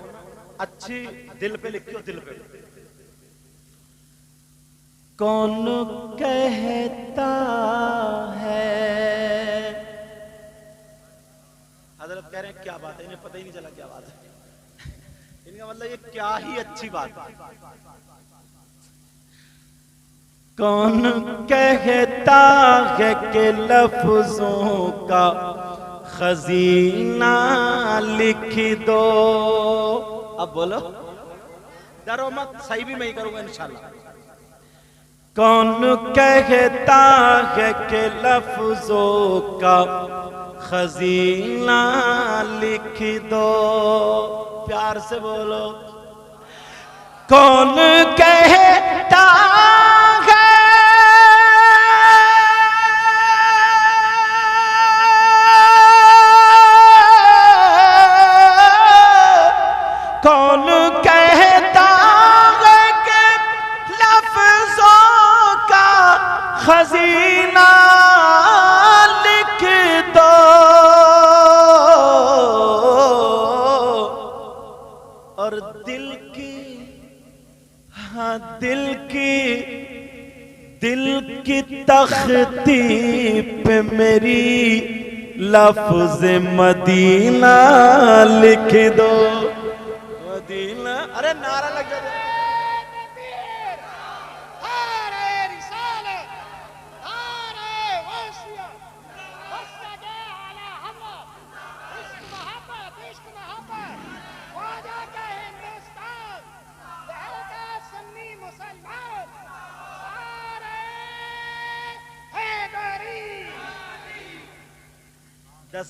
Speaker 1: اچھی دل پہ لکھیو، دل پہ۔ کون کہتا ہے، حضرت کہہ رہے ہیں کیا بات ہے، انہیں پتہ ہی نہیں چلا کیا بات ہے، ان کا مطلب یہ کیا ہی اچھی بات ہے۔ کون کہتا ہے کہ لفظوں کا خزینہ لکھ دو، اب بولو ڈرو مت، صحیح بھی میں ہی کروں گا انشاءاللہ۔ کون کہتا ہے کہ لفظوں کا خزینہ لکھ دو، پیار سے بولو، کون کہتا ہے کون کہتا ہے کہ لفظوں کا خزینہ لکھ دو، اور دل کی تختی پہ میری لفظ مدینہ لکھ دو، مدینہ، ارے نعرہ لگ جائے، 10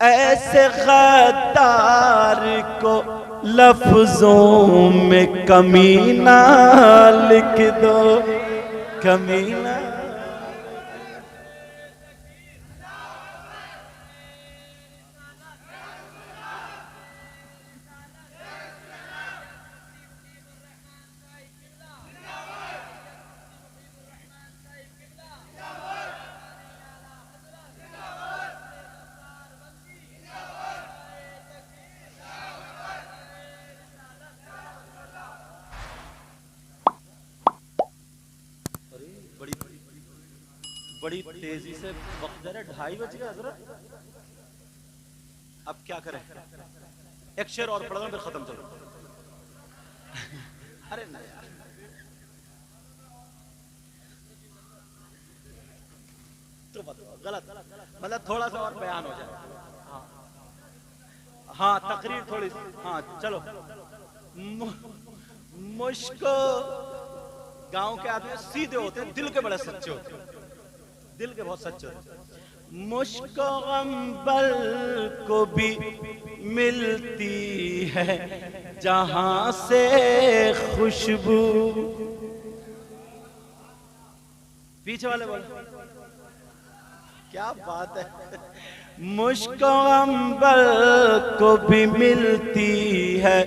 Speaker 1: ایسے غدار کو لفظوں میں کمینہ لکھ دو، کمینہ۔ بڑی تیزی سے وقت جا رہا ہے، 2:30 بج گئے حضرت، اب کیا کریں؟ ایک شعر اور پڑھ دوں پھر ختم چلو۔ ارے نہیں یار، تو غلط، مطلب تھوڑا سا اور بیان ہو جائے۔ ہاں تقریر تھوڑی، ہاں چلو۔ مشکو گاؤں کے آدمی سیدھے ہوتے ہیں، دل کے بڑے سچے ہوتے ہیں، دل کے بہت سچے ہوتے ہیں۔ مشک و عنبر کو بھی ملتی ہے جہاں سے خوشبو، پیچھے والے بولے کیا بات ہے۔ مشک و عنبر کو بھی ملتی ہے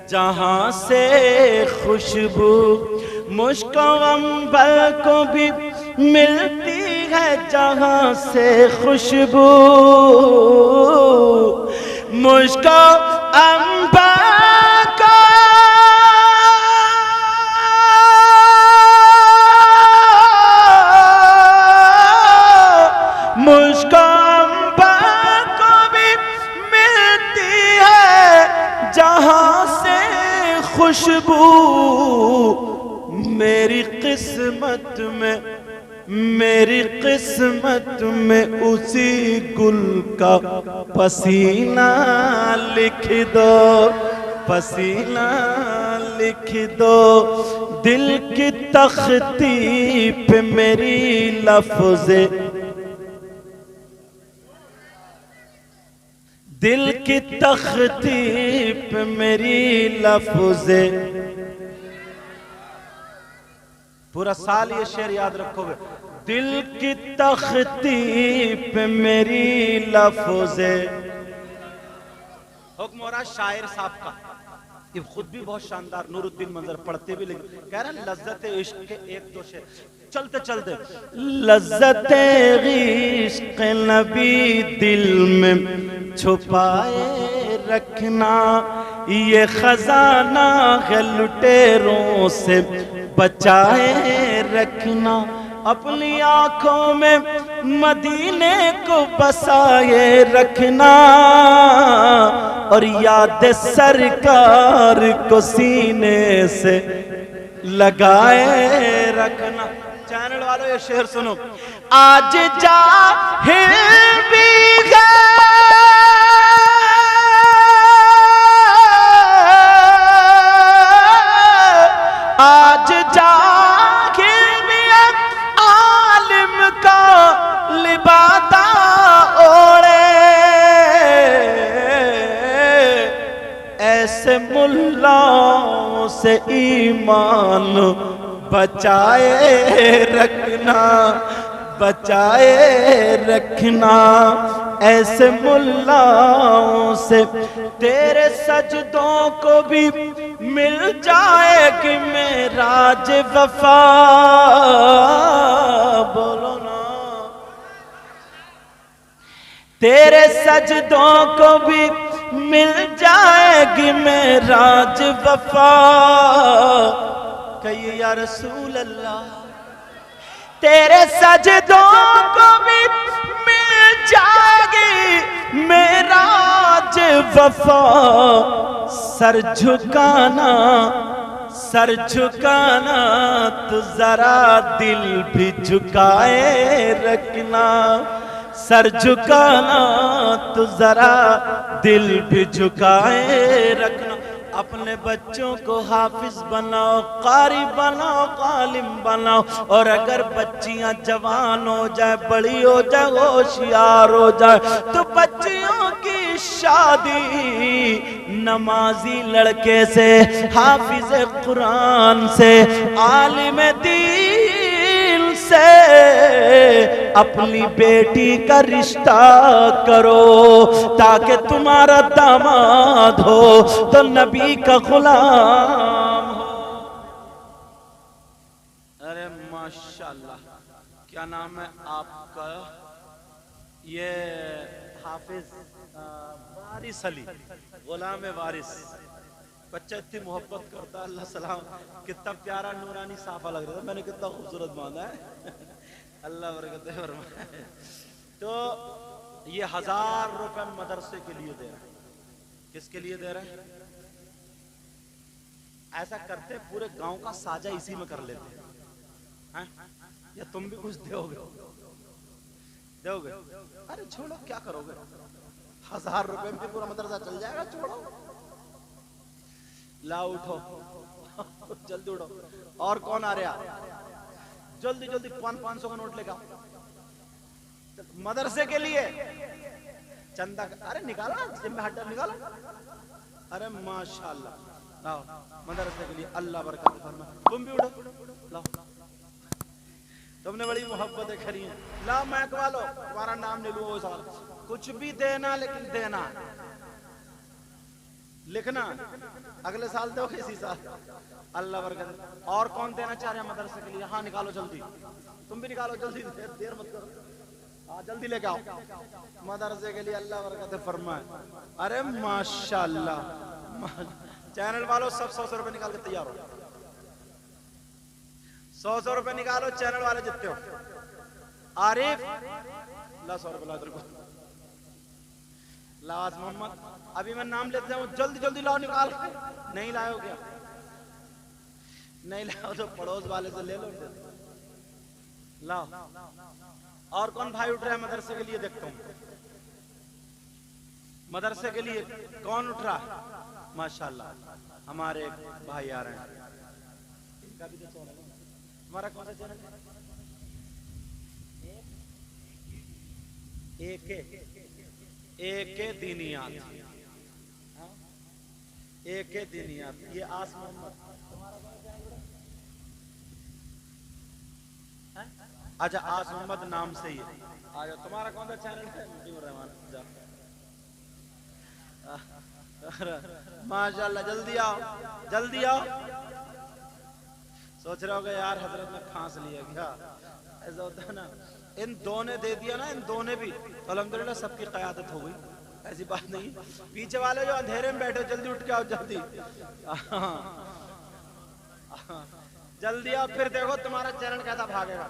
Speaker 1: جہاں سے خوشبو، مشک و عنبر کو بھی ملتی ہے جہاں سے خوشبو، مشک و عنبر کو مشک و عنبر کو بھی ملتی ہے جہاں سے خوشبو، میری قسمت میں اسی گل کا پسینہ لکھ دو، پسینہ لکھ دو، دل کی تختی پہ میری لفظیں، دل کی تختی پہ میری لفظیں، پورا سال یہ شعر یاد رکھو گے، دل کی تختی پہ میری لفظیں۔ حکم ہو رہا شاعر صاحب کا، یہ خود بھی بہت شاندار، نور الدین منظر پڑھتے بھی لکھتے، کہہ رہے ہیں لذت عشق کے ایک دو شعر چلتے چلتے۔ لذت عشق نبی دل میں چھپائے رکھنا، یہ خزانہ ہے لٹیروں سے بچائے رکھنا، اپنی آنکھوں میں مدینے کو بسائے رکھنا، اور یاد سرکار کو سینے سے لگائے رکھنا۔ چینل والوں یہ شعر سنو، آج جاہل بھی گئے، آج جاہل بھی عالم کا لبادہ اوڑے، ایسے ملاؤں سے ایمان بچائے رکھنا، بچائے رکھنا، ایسے ملاؤں سے تیرے سجدوں کو بھی مل جائے گی معراج وفا، بولو نا، تیرے سجدوں کو بھی مل جائے گی معراج وفا، کہیے یا رسول اللہ، تیرے سجدوں کو بھی مل جائے گی معراج وفا، سر جھکانا، سر جھکانا تو ذرا دل بھی جھکائے رکھنا، سر جھکانا تو ذرا دل بھی جھکائے رکھنا، اپنے بچوں کو حافظ بناؤ، قاری بناؤ، عالم بناؤ، اور اگر بچیاں جوان ہو جائے، بڑی ہو جائے، ہوشیار ہو جائے، تو بچیوں کی شادی نمازی لڑکے سے، حافظ قرآن سے، عالم دین سے اپنی بیٹی کا رشتہ کرو، تاکہ تمہارا داماد ہو تو نبی کا غلام ہو۔ ارے ماشاءاللہ، کیا نام ہے آپ کا؟ یہ حافظ وارث علی، غلام وارث۔ بچہ اتنی محبت کرتا، اللہ سلام، کتنا پیارا نورانی صافہ لگ رہا تھا، میں نے کتنا خوبصورت باندھا ہے، اللہ برکت فرمائے۔ تو یہ 1000 روپے مدرسے کے لیے دے رہا ہے۔ کس کے لیے دے رہا ہے؟ ایسا کرتے پورے گاؤں کا ساجہ اسی میں کر لیتے ہیں، یا تم بھی کچھ دو گے؟ دو گے؟ ارے چھوڑو، کیا کرو گے؟ 1000 روپے میں پورا مدرسہ چل جائے گا، چھوڑو۔ لا اٹھو، جلدی اٹھو۔ اور کون آ رہا؟ جلدی جلدی 500 کا نوٹ لے گا مدرسے کے لیے چندہ۔ ارے نکالا، ذمہ ہٹ نکالا۔ ارے ماشاءاللہ، لاؤ مدرسے کے لیے، اللہ برکت فرمائے۔ تم بھی اٹھو، لاؤ، تم نے بڑی محبتیں کری ہیں، لاؤ مائک والو، تمہارا نام لے لوں وہ سال، کچھ بھی دینا، لیکن دینا، لکھنا، اگلے سال دو اسی سال، اللہ برکت۔ اور کون دینا چاہ رہے ہیں مدرسے کے لیے؟ ہاں نکالو جلدی، تم بھی نکالو جلدی، دیر مت کرو، ہاں جلدی لے کے آؤ مدرسے کے لیے، اللہ برکت فرمائے۔ ارے ماشاءاللہ، چینل والوں سب 100 روپے نکال کے تیار ہو، 100 روپے نکالو، چینل والے جتنے ہو۔ عارف لا 100 روپے لا ادھر کو، لاز محمد، ابھی میں نام لیتے ہوں، جلدی جلدی لاؤ، نکال۔ نہیں لائے ہو کیا؟ نہیں لاؤ تو پڑوس والے سے لے لو، لاؤ۔ اور کون بھائی اٹھ رہا ہے مدرسے کے لیے؟ دیکھتا ہوں مدرسے کے لیے کون اٹھ رہا ہے؟ ماشاءاللہ، ہمارے بھائی آ رہے ہیں۔ ان کا بھی تو چینل ہے، ہمارا کون سا چینل ہے؟ ایک دینیات، ایک دینیات، یہ آس محمد، اچھا آس محمد نام سے ہی ہے۔ آجا، تمہارا کون سا چینل ہے؟ مجیب الرحمان، جا ماشاءاللہ، جلدی آؤ، جلدی آؤ۔ سوچ رہے ہوگا یار حضرت نے کھانس لیا کیا؟ ایسا ہوتا ہے نا، ان دو نے دے دیا نا، ان دو نے بھی، تو الحمدللہ سب کی قیادت ہو گئی، ایسی بات نہیں۔ پیچھے والے جو اندھیرے میں بیٹھے، جلدی اٹھ کے آؤ، جلدی جلدی آؤ، پھر دیکھو تمہارا چینل کیسا بھاگے گا۔